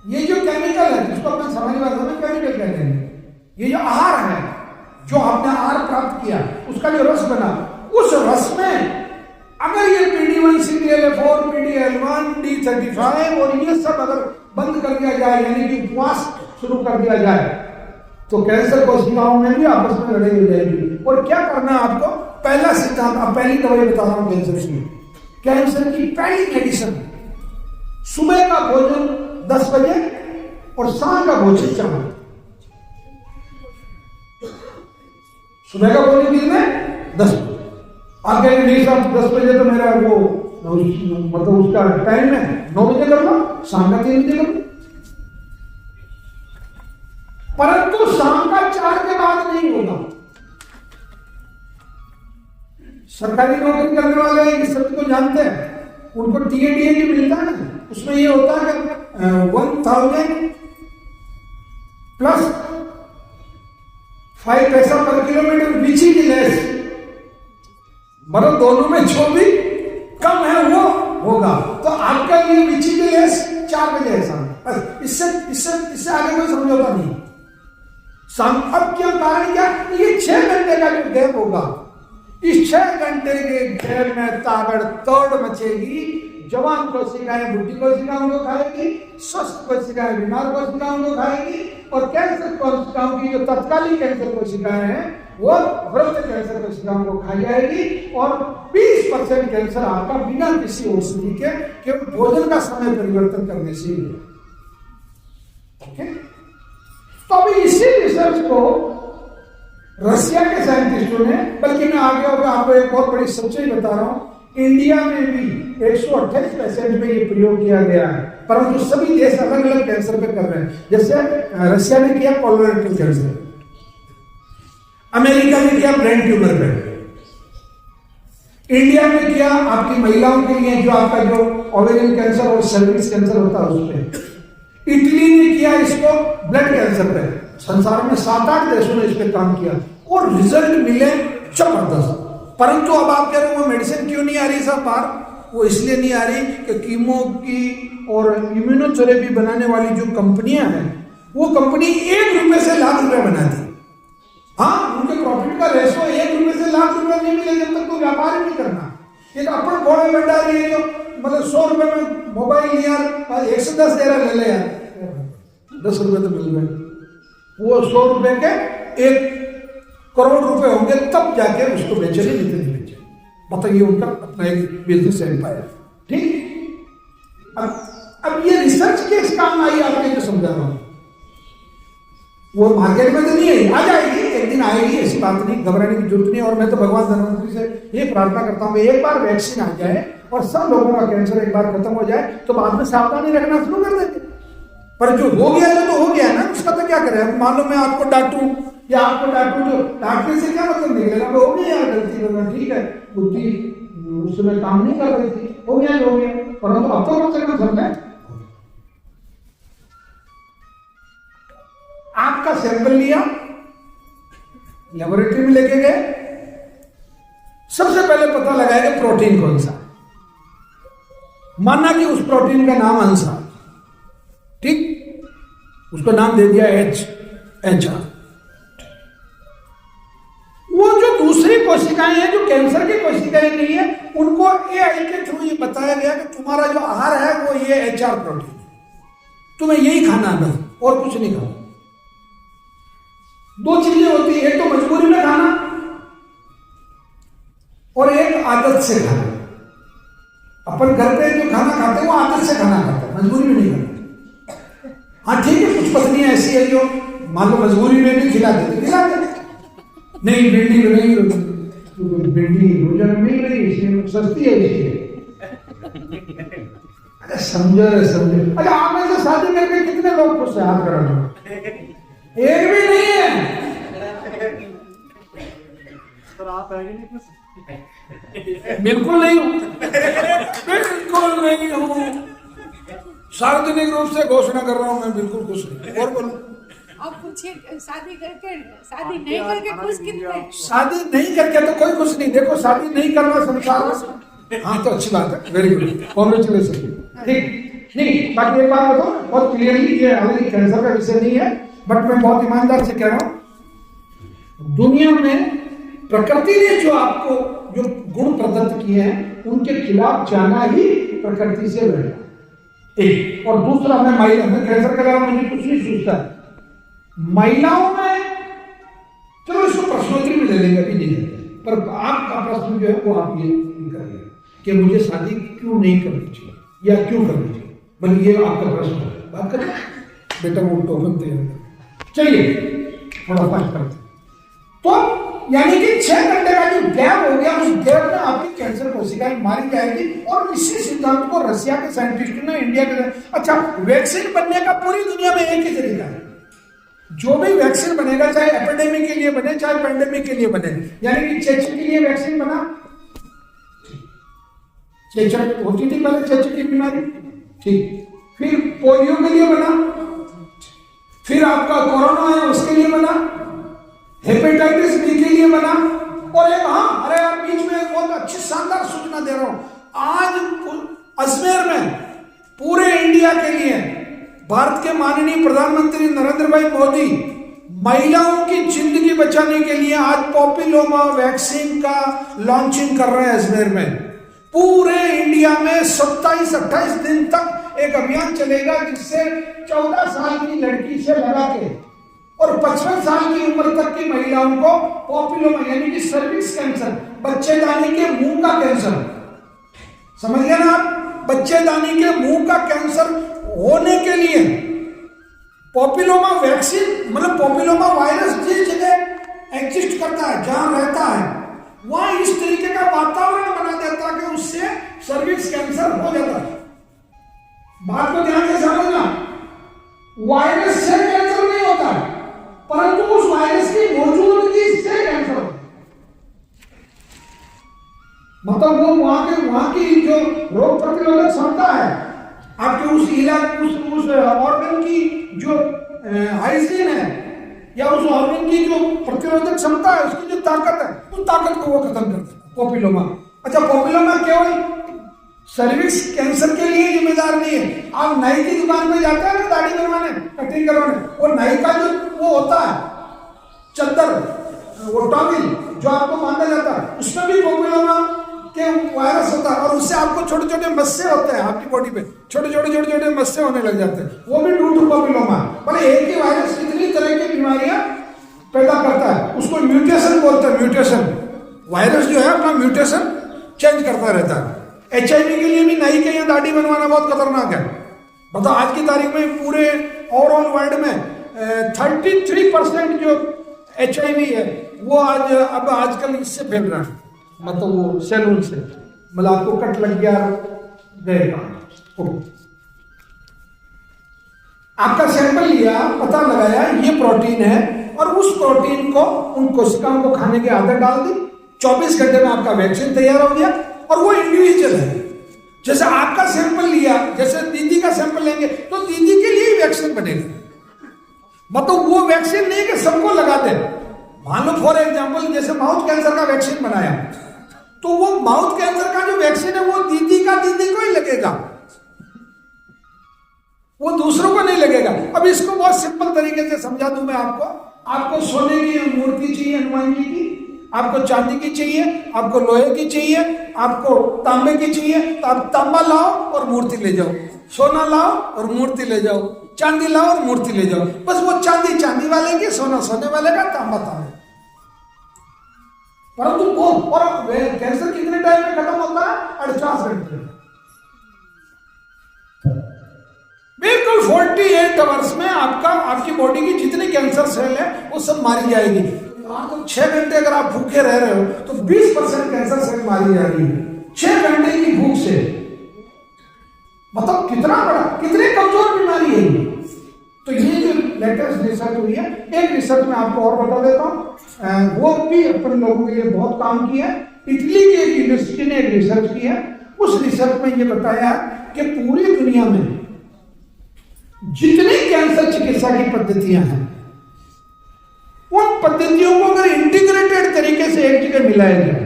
Speaker 1: ये जो केमिकल है, जिसको अपने समझ में केमिकल कहते हैं, ये जो आहार है, जो आपने आहार प्राप्त किया, उसका जो रस बना, उस रस में अगर ये PD1, CTLA4, PDL1, D35 और ये सब अगर बंद कर दिया जाए, यानी कि उपवास शुरू कर दिया जाए, तो कैंसर कोशिकाओं में भी आपस में लड़ाई हो जाएगी। और क्या करना है आपको? पहला सिद्धांत, अब पहली दवाई बता रहा हूं कैंसर की। कैंसर की पहली मेडिसिन, सुबह का भोजन 10 बजे और शाम का भोजन 4 बजे। सुबह का भोजन कितने? 10 बजे। आप कहेंगे नहीं साहब 10 बजे तो मेरा वो मतलब उसका टाइम है, 9 बजे कर लो, शाम का 3 बजे कर लो। परंतु शाम का 4 के बाद नहीं होगा। सरकारी नौकरी करने वाले इस सत्य को जानते हैं, उनको TADA जो मिलता है ना, उसमें ये होता है कि 1000 प्लस 5 पैसा पर किलोमीटर विच इज लेस, मतलब दोनों में जो भी कम है वो होगा। तो आपका ये विच इज लेस 4 बजे है शाम, बस इससे आगे कोई समझौता नहीं। अब क्या कारण क्या? ये 6 घंटे का जो गैप होगा, इस 6 घंटे के गैप में ताबड़तोड़ मचेगी। जवान कोशिकाएं बुढ़ी कोशिकाओं को खाएगी, स्वस्थ कोशिकाएं बीमार कोशिकाओं को खाएगी, और कैंसर कोशिकाओं की जो तत्कालीन कैंसर कोशिकाएं हैं वो वृद्ध कैंसर कोशिकाओं को खाई जाएगी। और 20% कैंसर आपका बिना किसी औषधि के केवल भोजन का समय परिवर्तन करने से ही। तो अभी इसी रिसर्च को रशिया के साइंटिस्टों ने, बल्कि मैं आगे आपको एक बहुत बड़ी सच्चाई बता रहा हूं, इंडिया में भी 128 पेशेंट में ये प्रयोग किया गया है, परंतु सभी देश अलग अलग कैंसर पे कर रहे हैं। जैसे रशिया ने किया कोलोरेक्टल कैंसर, अमेरिका ने किया ब्रेन ट्यूमर पे, इंडिया में किया आपकी महिलाओं के लिए जो आपका जो ओवेरियन कैंसर और सर्विक्स कैंसर होता है उस पे, इटली ने किया इसको ब्लड कैंसर पे। संसार में 7-8 देशों ने इस पे काम किया और रिजल्ट मिले जबरदस्त। परंतु अब आप कह रहे हो वो मेडिसिन क्यों नहीं आ रही साहब बाहर? वो इसलिए नहीं आ रही कि कीमो की और इम्यूनोथेरेपी बनाने वाली जो कंपनियां हैं, वो कंपनी 1 रुपए से लाख रुपए बनाती। हाँ, उनके प्रॉफिट का रेशो 1 रुपए से लाख रुपए नहीं मिले जब तक तो व्यापार ही नहीं करना। एक अपन घोड़े में डाल रही है, मतलब 100 रुपए में मोबाइल लिया, 110 दे रहा, ले ले यार, 10 रुपए तो मिल गए। वो 100 रुपए के 1 करोड़ रुपए होंगे तब जाके उसको बेचे, नहीं नहीं बेचे। बताइए, उनका अपना एक बिजनेस एम्पायर। ठीक, अब ये रिसर्च किस काम आई आपने जो समझा रहा हूं, वो मार्केट में तो नहीं आई, आ जाएगी, एक दिन आएगी, ऐसी बात नहीं, घबराने की जरूरत नहीं। और मैं तो भगवान धन्वंतरी से ये प्रार्थना करता हूँ, एक बार वैक्सीन आ जाए और सब लोगों का कैंसर एक बार खत्म हो जाए तो बाद में सावधानी रखना शुरू कर देंगे। पर जो हो गया तो हो गया ना, उसका तो क्या करें। मान लो मैं आपको डांटूं या आपको डांटूं, तो डांटने से क्या मतलब निकलेगा? वो हो गया यार, गलती होगा, ठीक है, बुद्धि उस समय काम नहीं कर रही थी, हो गया हो गया, परंतु अब तो कम से कम समझे। आप आपका सैंपल लिया, लेबोरेटरी में लेके गए, सबसे पहले पता लगाया कि प्रोटीन कौन सा। माना कि उस प्रोटीन का नाम अंसा, ठीक, उसको नाम दे दिया HR। वो जो दूसरी कोशिकाएं हैं, जो कैंसर की कोशिकाएं नहीं है, उनको AI के थ्रू ये बताया गया कि तुम्हारा जो आहार है वो ये HR प्रोटीन है, तुम्हें यही खाना है बस, और कुछ नहीं खाना। दो चीजें होती है, एक तो मजबूरी में खाना और एक आदत से खाना। अपन घर पे जो खाना खाते हैं वो आदत से खाना खाते हैं, मजबूरी में नहीं खाते। हाँ ठीक है, कुछ पत्नियां ऐसी है जो मान लो मजबूरी में भी खिला देते, नहीं भिंडी नहीं, भिंडी रोजा में मिल रही है इसलिए सस्ती है इसलिए। अरे समझो। अच्छा, आप में से शादी करके कितने लोग खुश हैं? हाथ करा दो। एक भी नहीं है।
Speaker 3: सर आप है नहीं खुश?
Speaker 1: बिल्कुल नहीं हूँ, बिल्कुल नहीं हूँ। सार्वजनिक रूप से घोषणा कर रहा हूँ, मैं बिल्कुल खुश नहीं। और बोलो,
Speaker 2: आप पूछिए, शादी नहीं करके खुश कितने?
Speaker 1: शादी नहीं करके तो कोई खुश नहीं। देखो, शादी नहीं करना संसार में, हाँ तो अच्छी बात है, वेरी गुड, कॉन्ग्रेचुलेशन। ठीक नहीं, बाकी एक बात बताओ बहुत क्लियरली, ये हमारी कैंसर का विषय नहीं है, बट मैं बहुत ईमानदार से कह रहा हूँ, दुनिया में प्रकृति ने जो आपको जो गुण प्रदत्त किए हैं उनके खिलाफ जाना ही प्रकृति से लड़ना। एक और दूसरा, मैं महिला में कैंसर के अलावा मुझे कुछ नहीं सोचता है। महिलाओं में चलो इसको प्रश्नोत्तरी में ले लेंगे, अभी नहीं लेते, पर आपका प्रश्न जो है वो आप ये करिए कि मुझे शादी क्यों नहीं करनी चाहिए या क्यों करनी चाहिए, बल्कि ये आपका प्रश्न है। बात करें बेटा, वो टोकन तैयार कर, चलिए थोड़ा फास्ट करते। तो यानी कि 6 घंटे का जो गैप हो गया, उस गैप में आपकी कैंसर कोशिकाएं मारी जाएगी। और इसी सिद्धांत को रशिया के साइंटिस्ट ने इंडिया के, अच्छा, वैक्सीन बनने का पूरी दुनिया में एक ही तरीका है। जो भी वैक्सीन बनेगा, चाहे एपिडेमिक के लिए बने चाहे पेंडेमिक के लिए बने, यानी कि चेचक के लिए वैक्सीन बना, चेचक होती थी पहले, चेचक की बीमारी, ठीक, फिर पोलियो के लिए बना, फिर आपका कोरोना है उसके लिए बना, हेपेटाइटिस बी के लिए बना, और एक, हाँ अरे यार बीच में एक बहुत अच्छी शानदार सूचना दे रहा हूं, आज अजमेर में पूरे इंडिया के लिए भारत के माननीय प्रधानमंत्री नरेंद्र भाई मोदी महिलाओं की जिंदगी बचाने के लिए आज पॉपिलोमा वैक्सीन का लॉन्चिंग कर रहे हैं अजमेर में। पूरे इंडिया में 27-28 दिन तक एक अभियान चलेगा, जिससे 14 साल की लड़की से लगा के और 55 साल की उम्र तक की महिलाओं को पॉपिलोमा यानी कि सर्विक्स कैंसर, बच्चेदानी के मुंह का कैंसर, समझ गए ना आप, बच्चेदानी के मुंह का कैंसर होने के लिए पॉपिलोमा वैक्सीन, मतलब पॉपिलोमा वायरस जिस जगह एग्जिस्ट करता है, जहां रहता है, वहां इस तरीके का वातावरण बना देता है कि उससे सर्विक्स कैंसर हो जाता है। बात को ध्यान से समझना, वायरस से कैंसर नहीं होता है, परंतु उस वायरस की मौजूदगी से कैंसर होता है। मतलब वो वहां की जो रोग प्रतिरोधक क्षमता है, आपके उस इलाज उस ऑर्गन की जो हाइजीन है या उस ऑर्गन की जो प्रतिरोधक क्षमता है, उसकी जो ताकत है, उस ताकत को वो खत्म कर देता है पॉपिलोमा। अच्छा, पॉपिलोमा केवल सर्विक्स कैंसर के लिए जिम्मेदार नहीं है। आप नाई की दुकान पे जाते हैं ना दाढ़ी बनवाने, कटिंग करवाने, वो नाई का जो वो होता है चद्दर, वो टॉवेल जो आपको बांधा जाता है, उसमें भी पॉपिलोमा के वायरस होता है, और उससे आपको छोटे छोटे मस्से होते हैं आपकी बॉडी पे, छोटे छोटे मस्से होने लग जाते हैं, वो भी ड्यू टू पॉपिलोमा। मतलब एक ही वायरस कितनी तरह की बीमारियां पैदा करता है, उसको म्यूटेशन बोलते हैं। म्यूटेशन, वायरस जो है अपना म्यूटेशन चेंज करता रहता है। HIV के लिए भी नाई के यहाँ दाढ़ी बनवाना बहुत खतरनाक है। मतलब आज की तारीख में पूरे ओवरऑल वर्ल्ड में 33% जो HIV है वो आज अब आजकल इससे फैल रहा है, मतलब वो सैलून से, मतलब आपको कट लग गया गए, आपका सैंपल लिया, पता लगाया ये प्रोटीन है, और उस प्रोटीन को उन कोशिकाओं को खाने की आदत डाल दी, 24 घंटे में आपका वैक्सीन तैयार हो गया। और वो इंडिविजुअल है, जैसे आपका सैंपल लिया, जैसे दीदी का सैंपल लेंगे तो दीदी के लिए वैक्सीन बनेगा, मतलब वो वैक्सीन नहीं कि सबको लगा दे। मान लो फॉर एग्जाम्पल जैसे माउथ कैंसर का वैक्सीन बनाया, तो वो माउथ कैंसर का जो वैक्सीन है वो दीदी को ही लगेगा, वो दूसरों को नहीं लगेगा। अब इसको बहुत सिंपल तरीके से समझा दूं मैं आपको सोने की मूर्ति चाहिए हनुमान जी की, आपको चांदी की चाहिए, आपको लोहे की चाहिए, आपको तांबे की चाहिए, तो आप तांबा लाओ और मूर्ति ले जाओ, सोना लाओ और मूर्ति ले जाओ, चांदी लाओ और मूर्ति ले जाओ। बस वो चांदी वाले की, सोना सोने वाले का, तांबा तांबे। परंतु वो और कैंसर कितने टाइम में खत्म होता है? 48 घंटे में। बिल्कुल 48 आवर्स में आपकी बॉडी की जितनी कैंसर सेल है वो सब मारी जाएगी। तो 6 घंटे अगर आप भूखे रह रहे हो तो 20% कैंसर सेल मारी जाएगी 6 घंटे की भूख से। मतलब कितनी कमजोर बीमारी है ये। तो ये जो लेटेस्ट रिसर्च हुई है, एक रिसर्च में आपको और बता देता हूँ, वो भी अपन लोगों के लिए बहुत काम किया है। इटली की एक यूनिवर्सिटी ने एक रिसर्च की है। उस रिसर्च में ये बताया कि पूरी दुनिया में जितनी कैंसर चिकित्सा की पद्धतियां हैं, उन पद्धतियों को अगर इंटीग्रेटेड तरीके से एक जगह मिलाया जाए,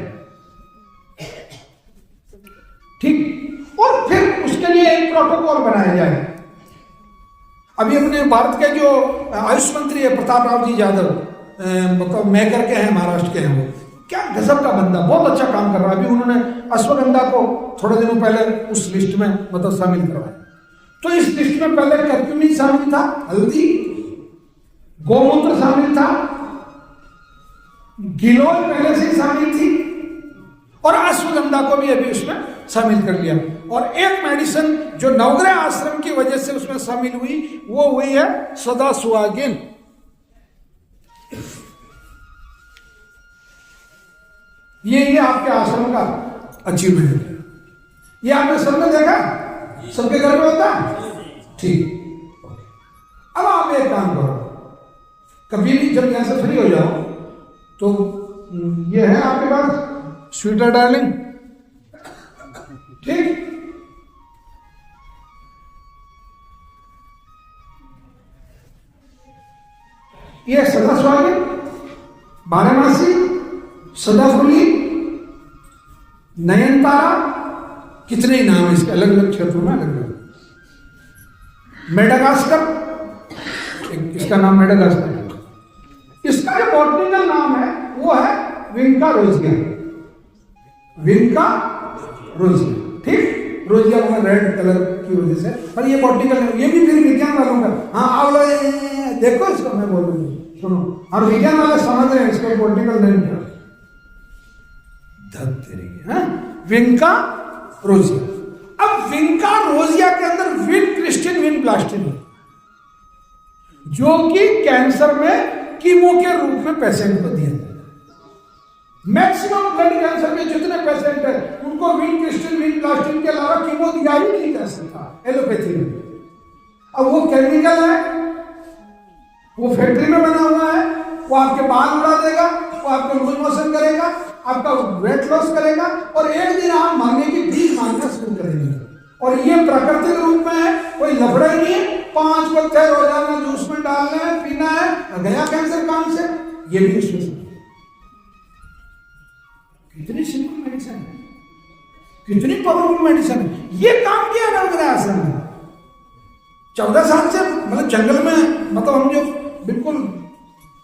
Speaker 1: ठीक, और फिर उसके लिए एक प्रोटोकॉल बनाया जाए। अभी अपने भारत के जो आयुष मंत्री है प्रताप राव जी यादव, मतलब मेकर के हैं, महाराष्ट्र के हैं, वो क्या गजब का बंदा, बहुत अच्छा काम कर रहा है। अभी उन्होंने अश्वगंधा को थोड़े दिनों पहले उस लिस्ट में मतलब शामिल करवाया। तो इस लिस्ट में पहले कर्क्यूमिन शामिल था, हल्दी, गोमूत्र शामिल था, गिलोय पहले से शामिल थी, और अश्वगंधा को भी अभी उसमें शामिल कर लिया। और एक मेडिसिन जो नवग्रह आश्रम की वजह से उसमें शामिल हुई, वो हुई है सदा सुहागिन। ये आपके आश्रम का अचीवमेंट है। ये आपने सबने देखा, सबके घर में होता है, ठीक। अब आप एक काम करो, कभी भी जब यहां से फ्री हो जाओ तो ये है आपके पास स्वीटर डार्लिंग, ठीक, ये सदा सुहागिन, बारहमासी, सदाफुली, नयनतारा, कितने ही नाम है इसके अलग अलग क्षेत्रों में, अलग अलग। मेडागास्कर, इसका नाम मेडागास्कर है। इसका जो बॉटनिकल नाम है वो है विंका रोजिया, विंका रोजिया, ठीक। रोजिया का रेड कलर की वजह से, पर ये बॉटनिकल है, ये भी फिर विज्ञान वालों का। हाँ आप लोग देखो इसको, मैं बोल रहा हूँ, सुनो, और विज्ञान वाले समझ रहे हैं इसको, बॉटनिकल नहीं है, विंका रोजिया। अब विंका रोजिया के अंदर विन क्रिस्टिन विन ब्लास्टिन है, जो कि कैंसर में कीमो के रूप में पेशेंट को दिया जाता है। मैक्सिमम ब्लड कैंसर के जितने पेशेंट है उनको विन क्रिस्टिन विन ब्लास्टिन के अलावा कीमो दिया ही नहीं जा सकता एलोपैथी में। अब वो केमिकल है, वो फैक्ट्री में बना हुआ है, वो आपके बाल उड़ा देगा, वो आपको लूज मोशन करेगा, आपका वेट लॉस करेगा, और एक दिन आप मरने की भीख मांगना शुरू करेंगे। और ये प्राकृतिक रूप में है, कोई लफड़ा ही नहीं है, 5 पत्ते रोजाना जूस में डालना है, पीना है, गया कैंसर काम से। ये भी इसमें कितनी सिंपल मेडिसिन है, कितनी पावरफुल मेडिसिन है। ये काम किया नवग्रह आश्रम में 14 साल से, मतलब जंगल में, मतलब हम जो बिल्कुल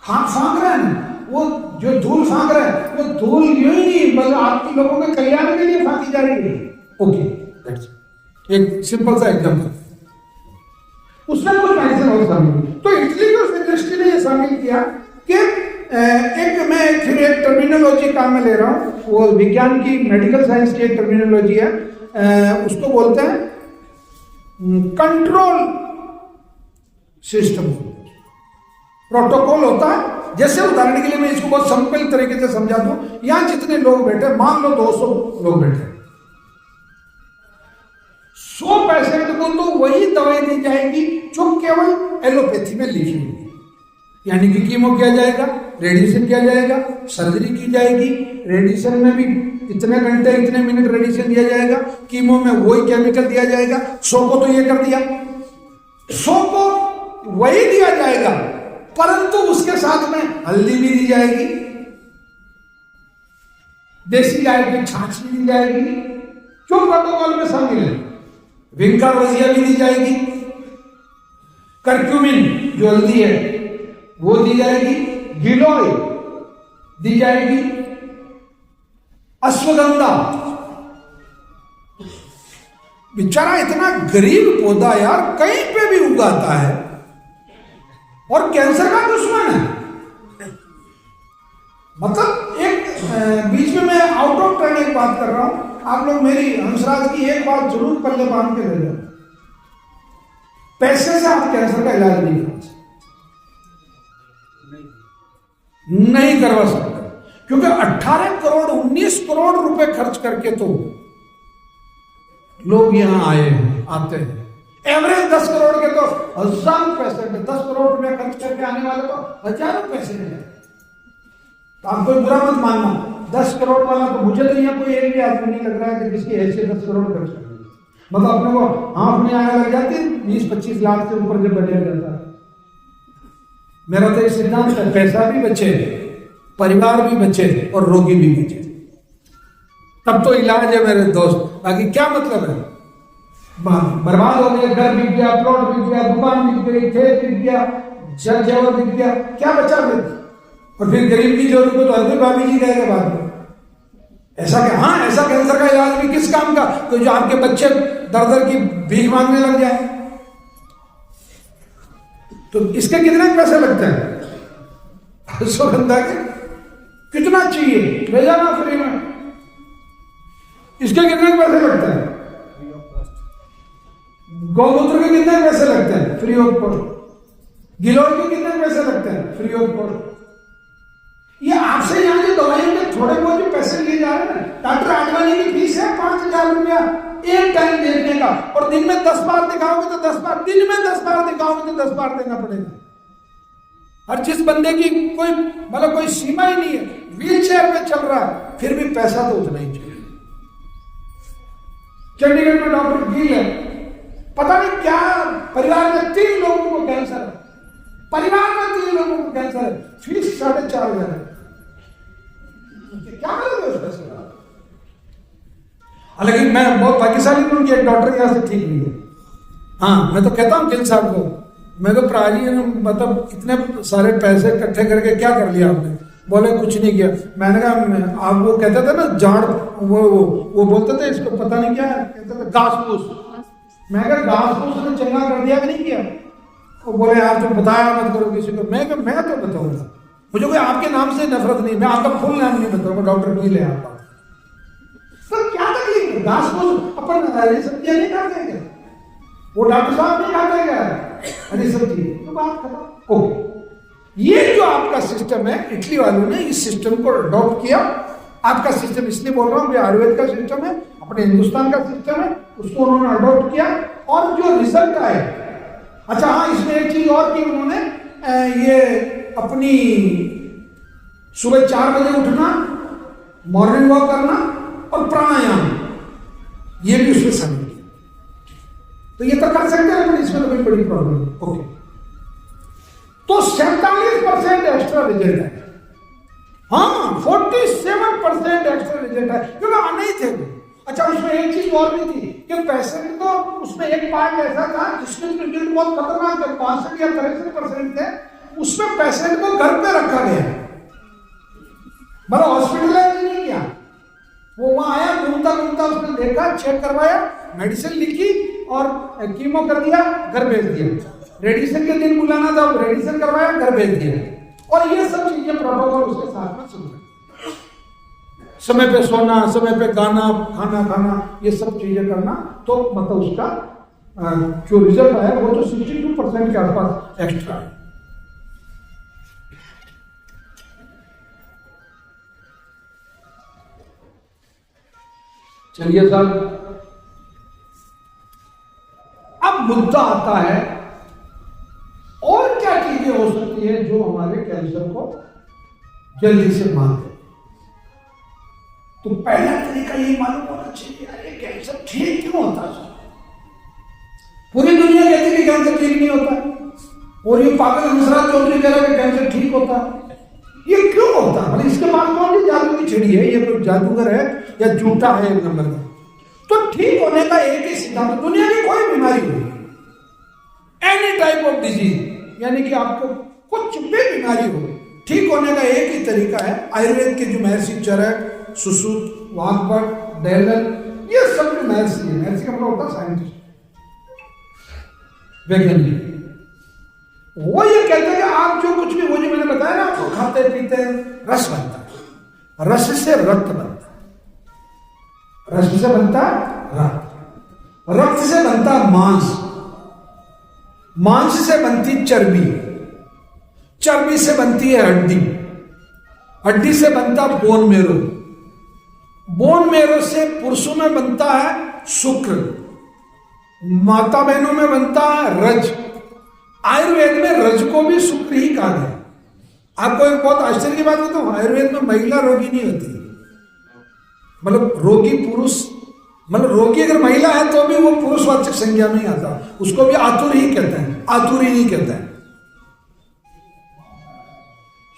Speaker 1: खाक फांक रहे हैं, वो जो धूल फांक रहे हैं, वो धूल यूं ही नहीं, बल्कि आपके लोगों के कल्याण के लिए फांकी जा रही है। ओके, एक सिंपल सा एग्जाम्पल, उसमें कुछ मेडिसिन और शामिल। तो इटली की उस यूनिवर्सिटी ने यह शामिल किया कि मैं फिर एक टर्मिनोलॉजी काम में ले रहा हूँ, वो विज्ञान की, मेडिकल साइंस की एक टर्मिनोलॉजी है, उसको बोलते हैं कंट्रोल सिस्टम, प्रोटोकॉल होता है। जैसे उदाहरण के लिए मैं इसको बहुत सिंपल तरीके से समझा दूं, यहां जितने लोग बैठे, मान लो 200 लोग बैठे, 100 पेशेंट को तो वही दवाई दी जाएगी जो केवल एलोपैथी में लिखी हुई है, यानी कि कीमो किया जाएगा, रेडिएशन किया जाएगा, सर्जरी की जाएगी, रेडिएशन में भी इतने घंटे इतने मिनट रेडिएशन दिया जाएगा, कीमो में वही केमिकल दिया जाएगा। 100 को तो ये कर दिया, 100 को वही दिया जाएगा परंतु उसके साथ में हल्दी भी दी जाएगी, देसी गाय की छाछ भी दी जाएगी, जो प्रोटोकॉल में शामिल है। विंका रजिया भी दी जाएगी, कर्क्यूमिन जो हल्दी है वो दी जाएगी, गिलोय दी जाएगी, अश्वगंधा। बेचारा इतना गरीब पौधा यार कहीं पे भी उगाता है और कैंसर का दुश्मन है। मतलब एक बीच में मैं आउट ऑफ टर्न एक बात कर रहा हूं, आप लोग मेरी हंसराज की एक बात जरूर पल्ले बांध के ले लो, पैसे से आप कैंसर का इलाज नहीं करवा सकते, नहीं करवा सकते, क्योंकि 18 करोड़ 19 करोड़ रुपए खर्च करके तो लोग यहां आते हैं। एवरेज 10 करोड़ के तो हजारों पैसे, 10 करोड़ रुपए खर्च करके आने वाले तो हजारों पैसे हैं। तो आप कोई बुरा मत मानना, 10 करोड़ वाला तो मुझे तो यहाँ कोई एक भी आदमी नहीं लग रहा है कि जिसकी हैसियत 10 करोड़ खर्च कर रही है। मतलब अपने को आंख में आने लग जाती है 20-25 लाख से ऊपर जब बने जाता है। मेरा तो एक सिद्धांत है, पैसा भी बचे, परिवार भी बचे और रोगी भी बचे, तब तो इलाज है मेरे दोस्त। बाकी क्या मतलब है, बर्बाद हो गया, घर बिक गया, प्लॉट बिक गया, दुकान बिक गई, खेत बिक गया, जल जेवर बिक गया, क्या बचा फिर? और फिर गरीब की जोड़ी को तो हर कोई भाभी जी रहेगा बाद में। ऐसा क्या? हाँ, ऐसा कैंसर का इलाज भी किस काम का, तो जो आपके बच्चे दर दर की भीख मांगने लग जाए। तो इसके कितने पैसे लगते हैं? सुगंधा के कितना चाहिए, ले जाना फ्री में। इसके कितने पैसे लगते हैं? गौमूत्र के कितने पैसे लगते हैं? Free of cost. गिलोय के कितने पैसे लगते हैं? Free of cost. ये आपसे यहाँ जो दवाइयों के थोड़े बहुत जो पैसे लिए जा रहे हैं, डॉक्टर आडवाणी की फीस है 5,000 रुपया एक टाइम देखने का, और दिन में 10 बार दिखाओगे तो 10 बार, दिन में 10 बार दिखाओगे तो 10 बार देना पड़ेगा। हर जिस बंदे की कोई मतलब कोई सीमा ही नहीं है, व्हील चेयर पे चल रहा है, फिर भी पैसा तो उतना ही चाहिए। चंडीगढ़ में डॉक्टर गिल है, पता नहीं क्या परिवार में 3 लोगों को कैंसर है, परिवार में 3 लोगों को कैंसर है, फीस 4,500 है। क्या मतलब है उस पैसे का? हालांकि मैं बहुत भाग्यशाली हूं कि एक डॉक्टर यहां से ठीक हुई है। हाँ, मैं तो कहता हूं गिल साहब को, मैं तो प्राजी मतलब इतने सारे पैसे इकट्ठे करके क्या कर लिया आपने? बोले कुछ नहीं किया। मैंने कहा आप वो कहते थे ना जाड़, वो बोलते थे इसको पता नहीं क्या कहते थे, घास फूस। मैं कहा घास फूस ने चंगा कर दिया कि नहीं किया? वो बोले यार तुम बताया मत करो किसी को। मैं तो बताऊंगा, मुझे कोई आपके नाम से नफरत नहीं, मैं आपका फुल नाम नहीं बताऊंगा, डॉक्टर गिल है आपका। तो क्या तकलीफ है? घास फूस अपन ये सब्जियां नहीं खाते क्या? वो डॉक्टर साहब नहीं खाते क्या हरी सब्जी? तो बात खत्म। ओके, ये जो आपका सिस्टम है, इटली वालों ने इस सिस्टम को अडॉप्ट किया। आपका सिस्टम इसलिए बोल रहा हूं, आयुर्वेद का सिस्टम है, अपने हिंदुस्तान का सिस्टम है, उसको उन्होंने अडॉप्ट किया और जो रिजल्ट आए। अच्छा हाँ, इसमें एक चीज और की उन्होंने, ये अपनी सुबह 4 बजे उठना, मॉर्निंग वॉक करना और प्राणायाम, ये भी उसमें शामिल किया। तो ये तो कर सकते हैं, इसमें तो कोई बड़ी प्रॉब्लम नहीं। ओके, तो 47% एक्स्ट्रा रिजल्ट है। हाँ, 47% एक्स्ट्रा रिजल्ट है, क्योंकि आने ही थे। अच्छा, उसमें एक चीज और भी थी कि पेशेंट को उसमें एक पार्ट ऐसा था जिसमें रिजल्ट बहुत खतरनाक थे, 62 या 63% थे। उसमें पेशेंट को घर पे रखा गया, मतलब हॉस्पिटलाइज नहीं किया। वो वहां आया, घूमता घूमता उसने देखा, चेक करवाया, मेडिसिन लिखी और कीमो कर दिया, घर भेज दिया। रेडिएशन के दिन बुलाना था, रेडिएशन करवाया, घर भेज दिया। और ये सब चीजें प्रोटोकॉल उसके साथ में चल रहे, समय पे सोना, समय पे गाना, खाना खाना, ये सब चीजें करना। तो मतलब उसका जो रिजल्ट आया वो तो 62% के आसपास एक्स्ट्रा है। चलिए साहब, अब मुद्दा आता है और क्या चीजें हो सकती है जो हमारे कैंसर को जल्दी से मार दे। तो पहला तरीका यही मालूम होना चाहिए, अरे कैंसर ठीक क्यों होता है? पूरी दुनिया कहती है कि कैंसर ठीक नहीं होता, और ये पागल हंसराज चौधरी कह रहा है कि कैंसर ठीक होता है। ये क्यों होता है? मतलब इसके पास कौन सी जादू की चिड़ी है? ये तो जादूगर है या झूठा है एक नंबर का। तो ठीक होने का एक ही सिद्धांत, दुनिया की कोई बीमारी हो, एनी टाइप ऑफ डिजीज, यानी कि आपको कुछ भी बीमारी हो, ठीक होने का एक ही तरीका है। आयुर्वेद के जो महर्षि चरक, सुश्रुत, वाग्भट, डेलन, ये सब जो महर्षि है, महर्षि का मतलब होता है साइंटिस्ट, वैज्ञानिक, वो ये कहते हैं कि आप जो कुछ भी, वो जो मैंने बताया ना आपको, खाते पीते रस बनता है, रस से रक्त बनता है, रस से बनता है रक्त, रक्त से बनता है मांस, मांस से बनती चर्बी, चर्बी से बनती है हड्डी, हड्डी से बनता बोन मेरो, बोन मेरो से पुरुषों में बनता है शुक्र, माता बहनों में बनता है रज। आयुर्वेद में रज को भी शुक्र ही कहा गया। आपको एक बहुत आश्चर्य की बात बताऊं, आयुर्वेद में महिला रोगी नहीं होती, मतलब रोगी पुरुष, मतलब रोगी अगर महिला है तो भी वो पुरुषवाचक संज्ञा में ही आता, उसको भी आतुर ही कहते हैं, आतुरी ही कहते हैं।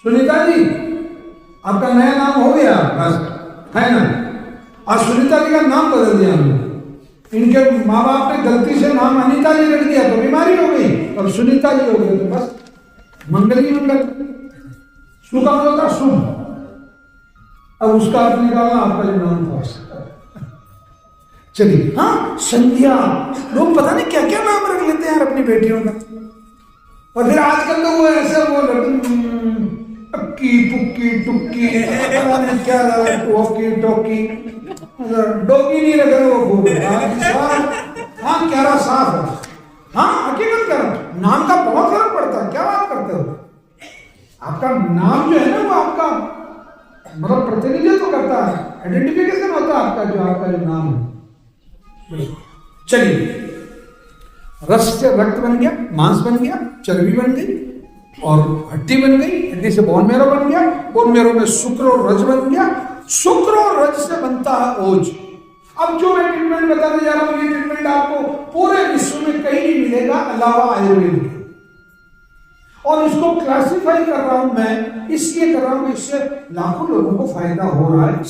Speaker 1: सुनीता जी, आपका नया नाम हो गया बस, है ना? आज सुनीता जी का नाम बदल दिया हमने, इनके माँ बाप ने गलती से नाम अनीता जी रख दिया तो बीमारी हो गई, अब सुनीता जी हो गए तो बस मंगल ही मंगल, शुभ होता शुभ। अब उसका अर्थ निकालना आपका जो नाम था। चलिए, हाँ संध्या, लोग पता नहीं क्या क्या नाम रख लेते हैं यार अपनी बेटियों का। और फिर आजकल तो वो ऐसे वो अक्की पुक्की टुक्की पता नहीं क्या टोकी टोकी, डोगी नहीं रख रहे वो खूब, हाँ कह रहा साफ है, हाँ हकीकत कर रहा, नाम का बहुत फर्क पड़ता है। क्या बात करते हो? आपका नाम जो है ना वो आपका मतलब प्रतिनिधित्व करता है, आइडेंटिफिकेशन होता है आपका, जो आपका जो नाम है। चलिए, रस से रक्त बन गया, मांस बन गया, चर्बी बन गई और हड्डी बन गई, हड्डी से बोन मेरो बन गया, बोन मेरो में शुक्र और रज बन गया, शुक्र और रज से बनता है ओज। अब जो मैं ट्रीटमेंट बताने जा रहा हूं, ये ट्रीटमेंट आपको पूरे विश्व में कहीं नहीं मिलेगा अलावा आयुर्वेद के। और इसको क्लासिफाई कर रहा हूं मैं, इसलिए कर रहा हूं कि इससे लाखों लोगों को फायदा हो रहा है।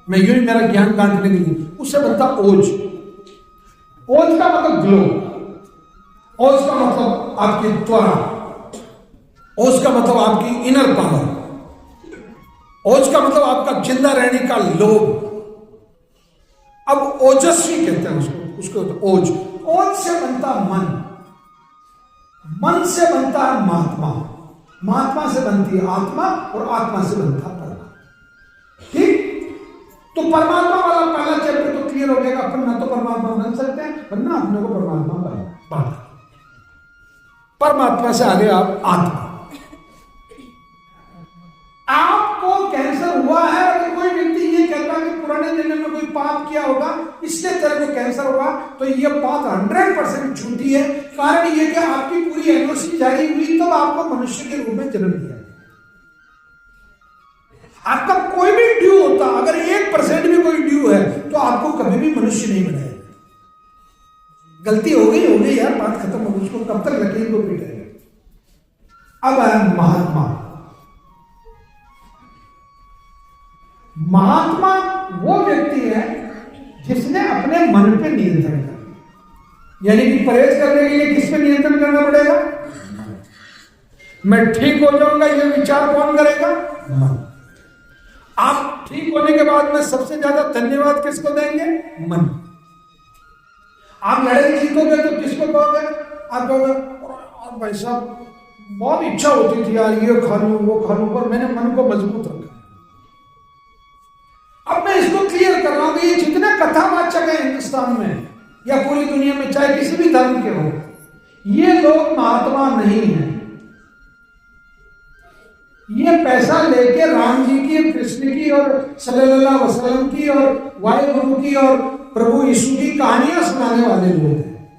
Speaker 1: मैं यूं ही मेरा ज्ञान बांटने के लिए, उससे बनता ओज। ओज का मतलब ग्लो, ओज का मतलब आपकी त्वरा, ओज का मतलब आपकी इनर पावर, ओज का मतलब आपका जिंदा रहने का लोभ। अब ओजस्वी कहते हैं उसको ओज। ओज से बनता मन, मन से बनता है महात्मा, महात्मा से बनती है आत्मा और आत्मा से बनता है परमात्मा। ठीक, तो परमात्मा वाला पहला चैप्टर तो क्लियर हो गया, अपन ना तो परमात्मा बन सकते हैं वरना अपने को परमात्मा बनना। परमात्मा से आगे आप आत्मा। आपको कैंसर हुआ है, अगर कोई व्यक्ति ये कहता है कि पुराने जन्म में कोई पाप किया होगा इसलिए तेरे को कैंसर हुआ, तो ये बात 100% झूठी है। कारण ये कि आपकी पूरी एनओसी जारी हुई तब आपको मनुष्य के रूप में जन्म दिया। आपका कोई भी ड्यू होता, अगर 1% भी कोई ड्यू है तो आपको कभी भी मनुष्य नहीं बनाएगा। गलती हो गई यार, बात खत्म हो गई, उसको कब तक लकीर को पीटेगा। अब आया महात्मा। महात्मा वो व्यक्ति है जिसने अपने मन पे नियंत्रण करना, यानी कि परहेज करने के लिए किस पे नियंत्रण करना पड़ेगा? मैं ठीक हो जाऊंगा ये विचार कौन करेगा? मन। आप ठीक होने के बाद में सबसे ज्यादा धन्यवाद किसको देंगे? मन। आप लड़ाई जीतोगे तो किसको कहोगे? आप कहोगे और भाई साहब बहुत इच्छा होती थी यार ये खा लूं वो खा लूं, पर मैंने मन को मजबूत रखा। अब मैं इसको क्लियर कर रहा हूं कि ये जितने कथावाचक है हिंदुस्तान में या पूरी दुनिया में, चाहे किसी भी धर्म के हो, ये लोग महात्मा नहीं है। ये पैसा लेके राम जी की, कृष्ण की और सल्लल्लाहु अलैहि वसल्लम की और वायुगुरु की और प्रभु यीशु की कहानियां सुनाने वाले लोग हैं।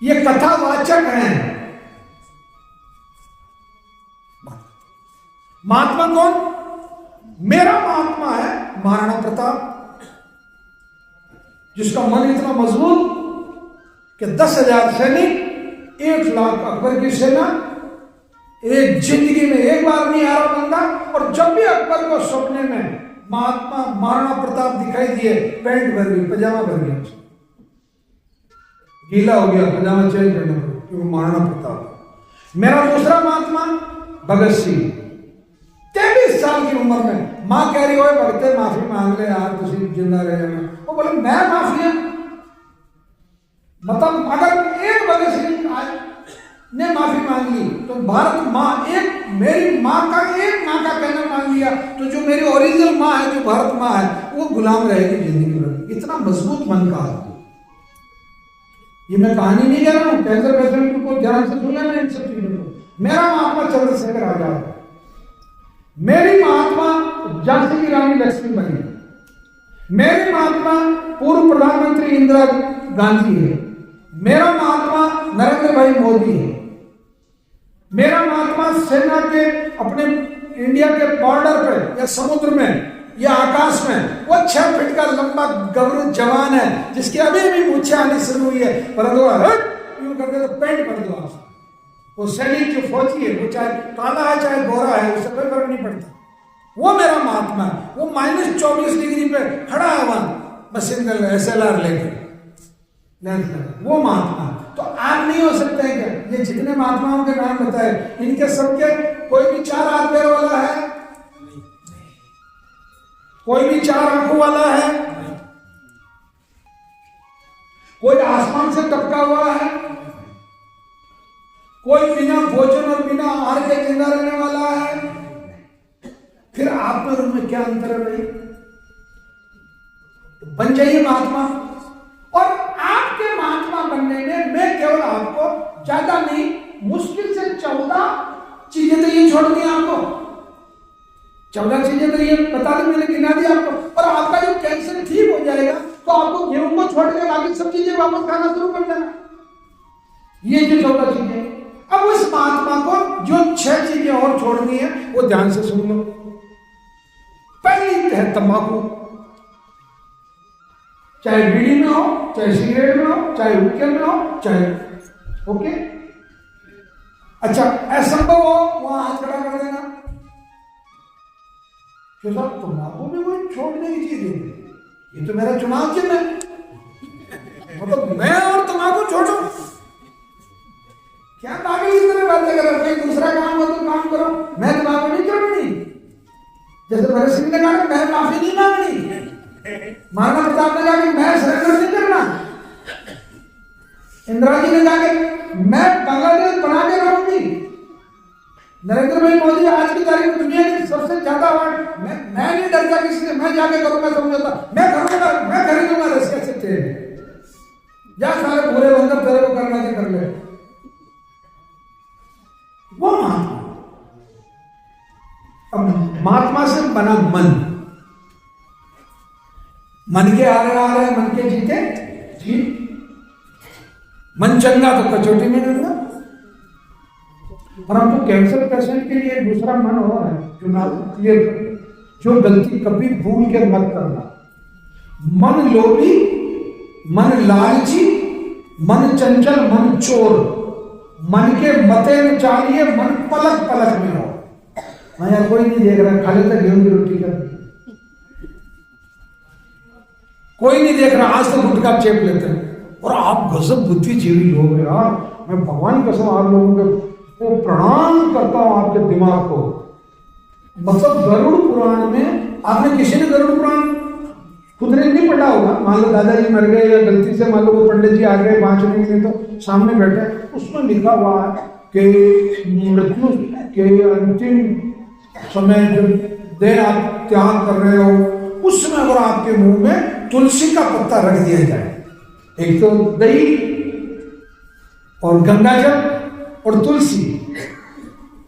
Speaker 1: ये कथावाचक हैं। महात्मा कौन? मेरा महात्मा है महाराणा प्रताप, जिसका मन इतना मजबूत कि 10,000 सैनिक 1 लाख अकबर की सेना, एक जिंदगी में एक बार नहीं आ रहा बंदा। और जब भी अकबर को सपने में महात्मा महाराणा प्रताप दिखाई दिए, पैंट भर गई, पजामा भर गया, गीला हो गया, पजामा चेंज करना पड़ा, क्योंकि महाराणा प्रताप। मेरा दूसरा महात्मा भगत सिंह, 23 साल की उम्र में मां कह रही हो भगते माफी मांग ले यार, तुम जिंदा रह जाना। वो बोले मैं माफिया, मतलब अगर एक भगत सिंह ने माफी मांग ली तो भारत माँ, एक मेरी माँ का कहना मांग लिया, तो जो मेरी ओरिजिनल माँ है, जो भारत माँ है, वो गुलाम रहेगी जिंदगी भर। इतना मजबूत मन का आदमी। ये मैं कहानी नहीं कह रहा हूँ, कैंसर पेशेंट को ध्यान से सुन लेना इन सब चीजों को। मेरा महात्मा चंद्रशेखर आजाद, मेरी महात्मा झांसी की रानी लक्ष्मीबाई, मेरी महात्मा पूर्व प्रधानमंत्री इंदिरा गांधी है, मेरा महात्मा नरेंद्र भाई मोदी है, मेरा महात्मा सेना के अपने इंडिया के बॉर्डर पे या समुद्र में या आकाश में वो 6 फीट का लंबा गबरू जवान है, जिसकी अभी अभी मूछें आनी शुरू हुई है, परंतु यूं करके तो पेंट भर दो आप। वो सैनिक जो फौजी है, वो चाहे काला है चाहे गोरा है, उससे कोई फर्क नहीं पड़ता। वो मेरा महात्मा है। वो -24 डिग्री पे खड़ा है मशीन गन SLR लेकर, वो महात्मा। तो आप नहीं हो सकते हैं क्या? ये जितने महात्माओं के नाम बताए, इनके सबके कोई भी 4 हाथ पैर वाला है, कोई भी 4 आंखों वाला है, कोई आसमान से टपका हुआ है, कोई बिना भोजन और बिना आहार के जिंदा रहने वाला है। फिर आप में उनमें क्या अंतर है भाई? तो बन जाइए महात्मा। और आपके महात्मा बनने में मैं केवल आपको ज्यादा नहीं, मुश्किल से 14 चीजें तो ये छोड़ दी आपको, 14 चीजें तो ये बता दी मैंने, गिना दी आपको। और आपका जो कैंसर ठीक हो जाएगा तो आपको गेहूं को छोड़ के बाकी सब चीजें वापस खाना शुरू कर देना। ये जो 14 चीजें, अब उस महात्मा को जो 6 चीजें और छोड़नी है वो ध्यान से सुन लो। पहली है तंबाकू, चाहे बीड़ी में हो, चाहे सिगरेट में हो, चाहे हुक्के में हो, चाहे ओके। अच्छा, असंभव हो वहां हाथ खड़ा कर देना। तो साहब तंबाकू भी कोई छोड़ने की चीज है, ये तो मेरा चुनाव चिन्ह है, मतलब मैं और तंबाकू छोड़ो, क्या पागल इस तरह बातें कर रहे हो? कोई दूसरा काम हो तो काम करो, मैं तंबाकू नहीं छोड़नी। जैसे भगत सिंह ने कहा मैं माफी नहीं मांगनी, महाराणा प्रताप ने कहा कि मैं सरेंडर नहीं करना, इंदिरा जी ने कहा कि मैं बांग्लादेश बना के रहूंगी, नरेंद्र भाई मोदी आज की तारीख में दुनिया की सबसे ज्यादा अवार्ड, मैं नहीं डरता किसी से, मैं जाके करूंगा समझौता, मैं करूंगा, मैं खरीदूंगा रशिया से ट्रेन, जा सारे पूरे बंदर तेरे को करना से कर ले। वो महात्मा। अब महात्मा से बना मन, मन के आ रहे मन के जीते जी, मन चंगा तो कचौटी में डूबा। परंतु कैंसर पेशेंट के लिए दूसरा मन हो रहा है, चुनाव क्लियर कर, जो गलती कभी भूल के मत करना। मन लोभी, मन लालची, मन चंचल, मन चोर, मन के मते न चालिए, मन पलक पलक में हो। मैं यार कोई नहीं देख रहा, खाली तक गेहूं की रोटी कर, कोई नहीं देख रहा, आज तो गुटखा चेप लेते हैं। और आप गजब बुद्धिजीवी लोग हैं यार, मैं भगवान की कसम आप लोगों को प्रणाम करता हूं, आपके दिमाग को। मतलब गरुड़ पुराण में आपने किसी ने गरुड़ पुराण खुद ने नहीं पढ़ा होगा, मान लो दादाजी मर गए या गलती से मान लो वो पंडित जी आ गए 5 मिनट में तो सामने बैठे, उसमें लिखा हुआ है कि मृत्यु के अंतिम समय जब देह आप त्याग कर रहे हो, उस समय अगर आपके मुंह में तुलसी का पत्ता रख दिया जाए, एक तो दही और गंगाजल और तुलसी,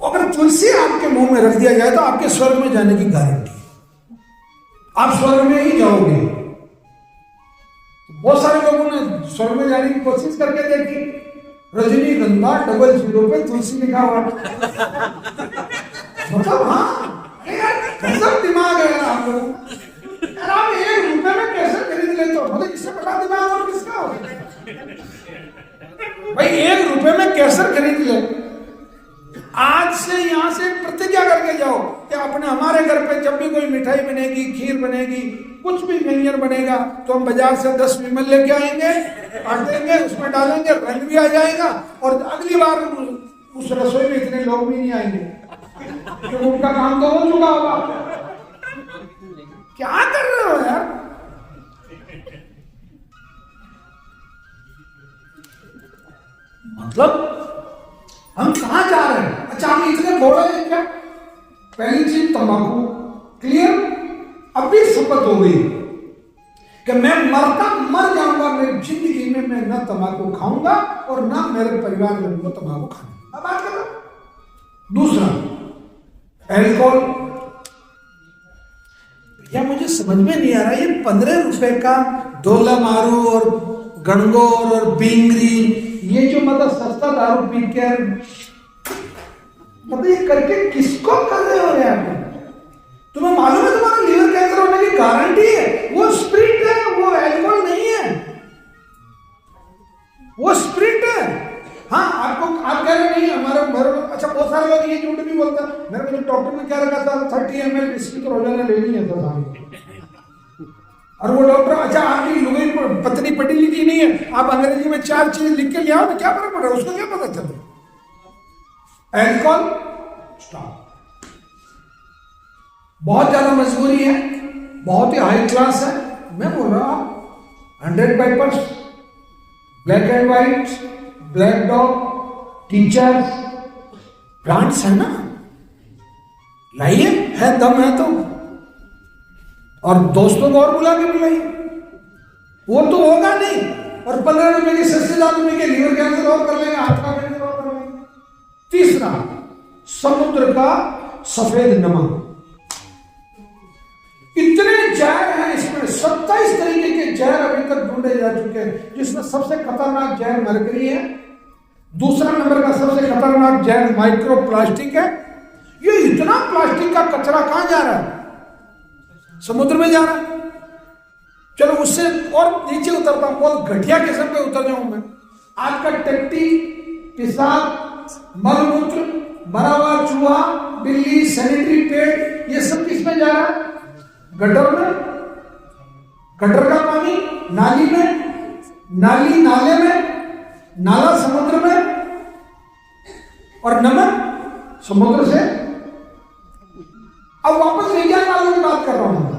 Speaker 1: अगर तुलसी आपके मुंह में रख दिया जाए तो आपके स्वर्ग में जाने की गारंटी है, आप स्वर्ग में ही जाओगे। बहुत सारे लोगों ने स्वर्ग में जाने की कोशिश करके देखी, रजनीगंधा 00 पे तुलसी लिखा हुआ, मतलब हाँ सब दिमाग है आप लोगों, आप 1 रुपए में कैसे खरीद लेते हो? मतलब इससे बड़ा दिमाग और किसका हो भाई? 1 रुपए में केसर खरीद ले, आज से यहां से प्रतिज्ञा करके जाओ कि अपने हमारे घर पे जब भी कोई मिठाई बनेगी, खीर बनेगी, कुछ भी व्यंजन बनेगा तो हम बाजार से 10 विमल लेके आएंगे, काट देंगे, उसमें डालेंगे, रंग भी आ जाएगा और अगली बार उस रसोई में इतने लोग भी नहीं आएंगे क्योंकि उनका काम तो हो चुका होगा। क्या कर रहे हो यार? मतलब हम कहां जा रहे हैं? अच्छा, हम इतने बोल रहे हैं क्या? पहली चीज तंबाकू क्लियर। अभी शपथ हो गई कि मैं मर जाऊंगा, मेरी जिंदगी में मैं न तंबाकू खाऊंगा और ना मेरे परिवार में वो तंबाकू खाऊंगा। अब बात करो। दूसरा, एल्कोहल। या मुझे समझ में नहीं आ रहा, ये 15 रुपए का डोला मारू और गणगौर और बिंगरी, ये जो मतलब सस्ता दारू पी के, मतलब ये करके किसको कर रहे हो यार? तुम्हें मालूम है तुम्हारा लीवर कैंसर होने की गारंटी है? वो स्प्रिट है, वो एल्कोहल नहीं है, वो स्प्रिट है। हाँ, आपको आप कह रहे नहीं हमारा अच्छा, बहुत सारे लोग ये झूठ भी बोलते हैं, मेरे को डॉक्टर ने क्या रखा था 30 ml इसकी तो रोजाना लेनी है और वो डॉक्टर, अच्छा आपकी लुगाई पत्नी पढ़ी लिखी नहीं है, आप अंग्रेजी में 4 चीज लिख के ले आओ तो क्या फर्क पड़ रहा है, उसको क्या पता चल रहा? Alcohol stop. बहुत ज्यादा मजबूरी है, बहुत ही हाई क्लास है। मैं बोल रहा हूं 100 papers, black and white, black dog, teachers, brands है ना, लाइए, है दम है तो, और दोस्तों को और बुला के बुलाइए, वो तो होगा नहीं। और 15 रुपए के सस्ते दारू में के लीवर कैंसर और कर लेंगे, हार्ट का कैंसर और कर लेंगे। तीसरा, समुद्र का सफेद नमक। इतने जहर हैं इसमें, 27 तरीके के जहर अभी तक ढूंढे जा चुके हैं, जिसमें सबसे खतरनाक जहर मरकरी है, दूसरा नंबर का सबसे खतरनाक जहर माइक्रो प्लास्टिक है। ये इतना प्लास्टिक का कचरा कहां जा रहा है? समुद्र में जा रहा है। चलो उससे और नीचे उतरता हूं, बहुत घटिया किस्म पे उतर जाऊं मैं। आपका टट्टी, पेशाब, मलमूत्र, मरा हुआ चूहा, बिल्ली, सैनिटरी पैड, ये सब किसमें जा रहा है? गटर में, गटर का पानी नाली में, नाली नाले में, नाला समुद्र में, और नमक समुद्र से। अब वापस विज्ञान वालों की बात कर रहा हूं।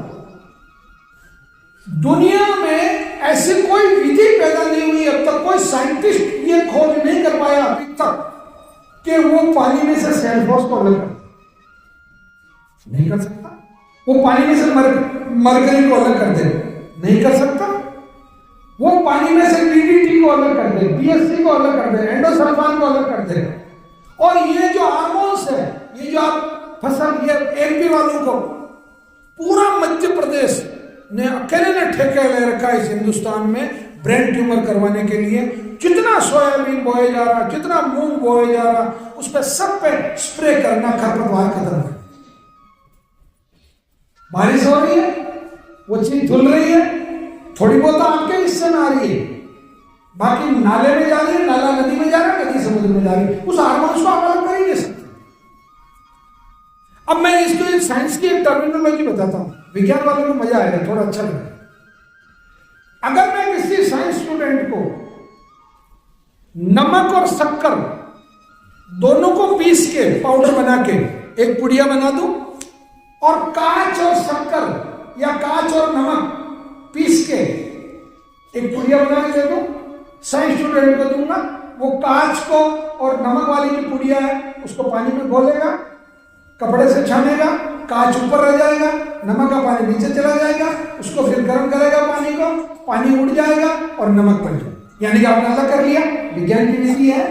Speaker 1: दुनिया में ऐसी कोई विधि पैदा नहीं हुई अब तक, कोई साइंटिस्ट ये खोज नहीं कर पाया अभी तक कि वो पानी में से सेल्फोस को अलग कर, नहीं कर सकता। वो पानी में से मरकरी को अलग कर दे, नहीं कर सकता। वो पानी में से डीडीटी को अलग कर दे, बीएससी को अलग कर दे, एंडोसल्फान को अलग कर दे। और ये जो हार्मोन्स है, ये जो आप फसल, ये एमपी वालों को, पूरा मध्य प्रदेश ने अकेले ने ठेका ले रखा है इस हिंदुस्तान में ब्रेन ट्यूमर करवाने के लिए। जितना सोयाबीन बोया जा रहा, जितना मूंग बोया जा रहा, उस पर सब पे स्प्रे करना, खरपतवार खत्म करना। बारिश हो रही है, वो चीज धुल रही है, थोड़ी बहुत आपके हिस्से में आ रही है, बाकी नाले में जा रही है, नाला नदी में जा रहा है, नदी समुद्र में जा रही है। उस हार्मोन्स को आप अलग कर ही नहीं सकते। अब मैं इसको एक साइंस की एक टर्मिनोलॉजी बताता हूं, विज्ञान वालों को मजा आएगा, थोड़ा अच्छा लगेगा। अगर मैं किसी साइंस स्टूडेंट को नमक और शक्कर दोनों को पीस के पाउडर बना के एक पुड़िया बना दूं, और कांच और शक्कर या कांच और नमक पीस के एक पुड़िया बना के दे दूं, साइंस स्टूडेंट को दूंगा, वो कांच को और नमक वाली जो पुड़िया है उसको पानी में घोलेगा, कपड़े से छानेगा, कांच ऊपर रह जाएगा, नमक का पानी नीचे चला जाएगा, उसको फिर गर्म करेगा पानी को, पानी उड़ जाएगा और नमक बन जाएगा। यानी कि आपने अलग कर लिया, विज्ञान की विधि है,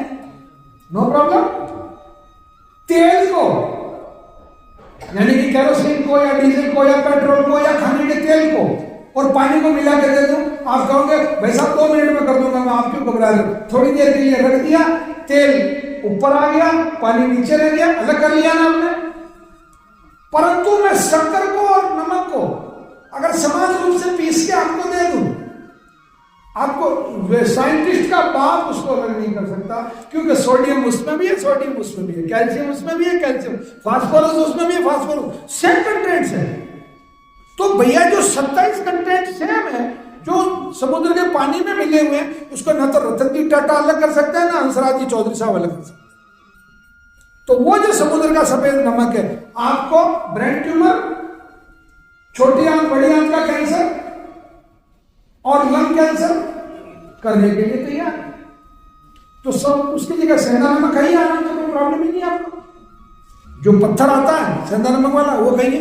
Speaker 1: नो प्रॉब्लम। तेल को, यानी कि केरोसिन को या डीजल को या पेट्रोल को या खाने के तेल को और पानी को मिला के दे दूं, आप कहोगे भाई साहब 2 मिनट में कर दूंगा, मैं आप क्यों घबरा रहे हो? थोड़ी देर के लिए रख दिया, तेल ऊपर आ गया, पानी नीचे रह गया, अलग कर लिया ना आपने। परंतु मैं शक्कर को और नमक को अगर समान रूप से पीस के आपको दे दूं, आपको साइंटिस्ट का बाप उसको अलग नहीं कर सकता, क्योंकि सोडियम उसमें भी है, सोडियम उसमें भी है, कैल्शियम उसमें भी है, कैल्शियम, फास्फोरस उसमें भी है, फास्फोरस, सेम कंटेंट्स है। तो भैया जो 27 कंटेंट सेम है, जो समुद्र के पानी में मिले हुए हैं, उसको न तो रतन जी टाटा अलग कर सकते हैं, ना हंसराज जी चौधरी साहब अलग कर सकते हैं। तो वो जो समुद्र का सफेद नमक है, आपको ब्रेन ट्यूमर, छोटी आंत बड़ी आंत का कैंसर और लंग कैंसर करने के लिए तैयार। तो सब उसकी जगह सेंधा नमक खाइए, आराम से, कोई प्रॉब्लम ही नहीं आपको। जो पत्थर आता है सेंधा नमक वाला वो खाइए,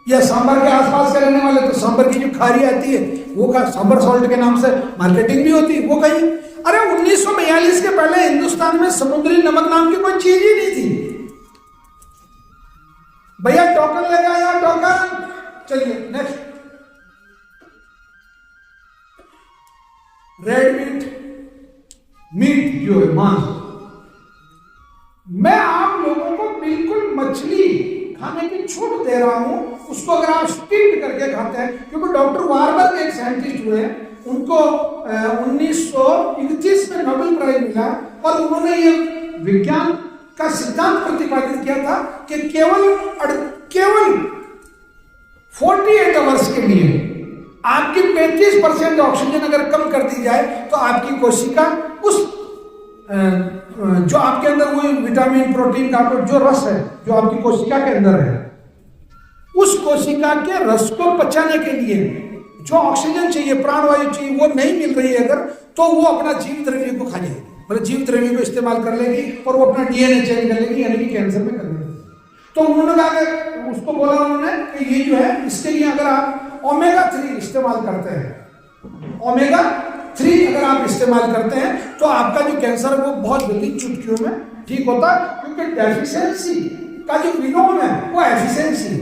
Speaker 1: या सांभर के आसपास के रहने वाले तो सांभर की जो खारी आती है वो खा, सांभर सॉल्ट के नाम से मार्केटिंग भी होती है, वो खाइए। अरे 1942 के पहले हिंदुस्तान में समुद्री नमक नाम की कोई चीज ही नहीं थी भैया। टोकन लेगा या टोकन, चलिए नेक्स्ट। रेड मीट जो है मांस, मैं आप लोगों को बिल्कुल मछली खाने की छूट दे रहा हूं, उसको अगर आप स्टीम्ड करके खाते हैं, क्योंकि डॉक्टर वारबर्ग एक साइंटिस्ट हुए, उनको 1931 में नोबेल प्राइज मिला, और उन्होंने ये विज्ञान का सिद्धांत प्रतिपादित किया था कि केवल 48 आवर्स के लिए आपकी 35% ऑक्सीजन अगर कम कर दी जाए तो आपकी कोशिका उस जो आपके अंदर वो विटामिन प्रोटीन का जो रस है जो आपकी कोशिका के अंदर है, उस कोशिका के रस को पचाने के लिए जो ऑक्सीजन चाहिए, प्राणवायु चाहिए, वो नहीं मिल रही है अगर, तो वो अपना जीवित द्रव्य को खा जाएगी, मतलब जीवित द्रव्य को इस्तेमाल कर लेगी और वो अपना डीएनए चेंज कर लेगी, यानी कि कैंसर में कर लेगी। तो उन्होंने कहा कि उसको बोला उन्होंने कि ये जो है, इसके लिए अगर आप ओमेगा 3 इस्तेमाल करते हैं, ओमेगा 3 अगर आप इस्तेमाल करते हैं तो आपका जो कैंसर है वो बहुत जल्दी चुटकियों में ठीक होता है, क्योंकि डेफिशिएंसी का जो विलोम है वो एफिशिएंसी है,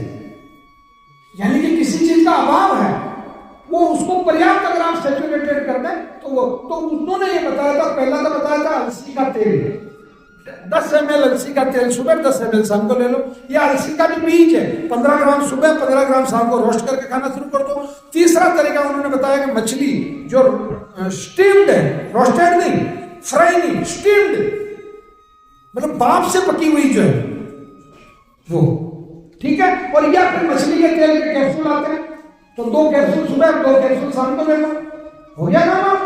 Speaker 1: यानी कि किसी चीज का अभाव है, वो उसको पर्याप्त अगर आप सैचुरेटेड कर दें तो वो, तो उन्होंने ये बताया था, पहला तो बताया था अलसी का तेल, 10 ml अलसी का तेल सुबह, 10 ml शाम को ले लो, या अलसी का जो बीज है 15 ग्राम सुबह, 15 ग्राम शाम को रोस्ट करके खाना शुरू कर दो। तीसरा तरीका उन्होंने बताया कि मछली जो स्टीम्ड है, रोस्टेड नहीं, फ्राई नहीं, स्टीम्ड, मतलब भाप से पकी हुई जो है वो, ठीक है। और या फिर मछली के तेल के कैप्सूल आते हैं, तो 2 कैप्सूल सुबह, 2 कैप्सूल शाम को ले लो, हो गया काम।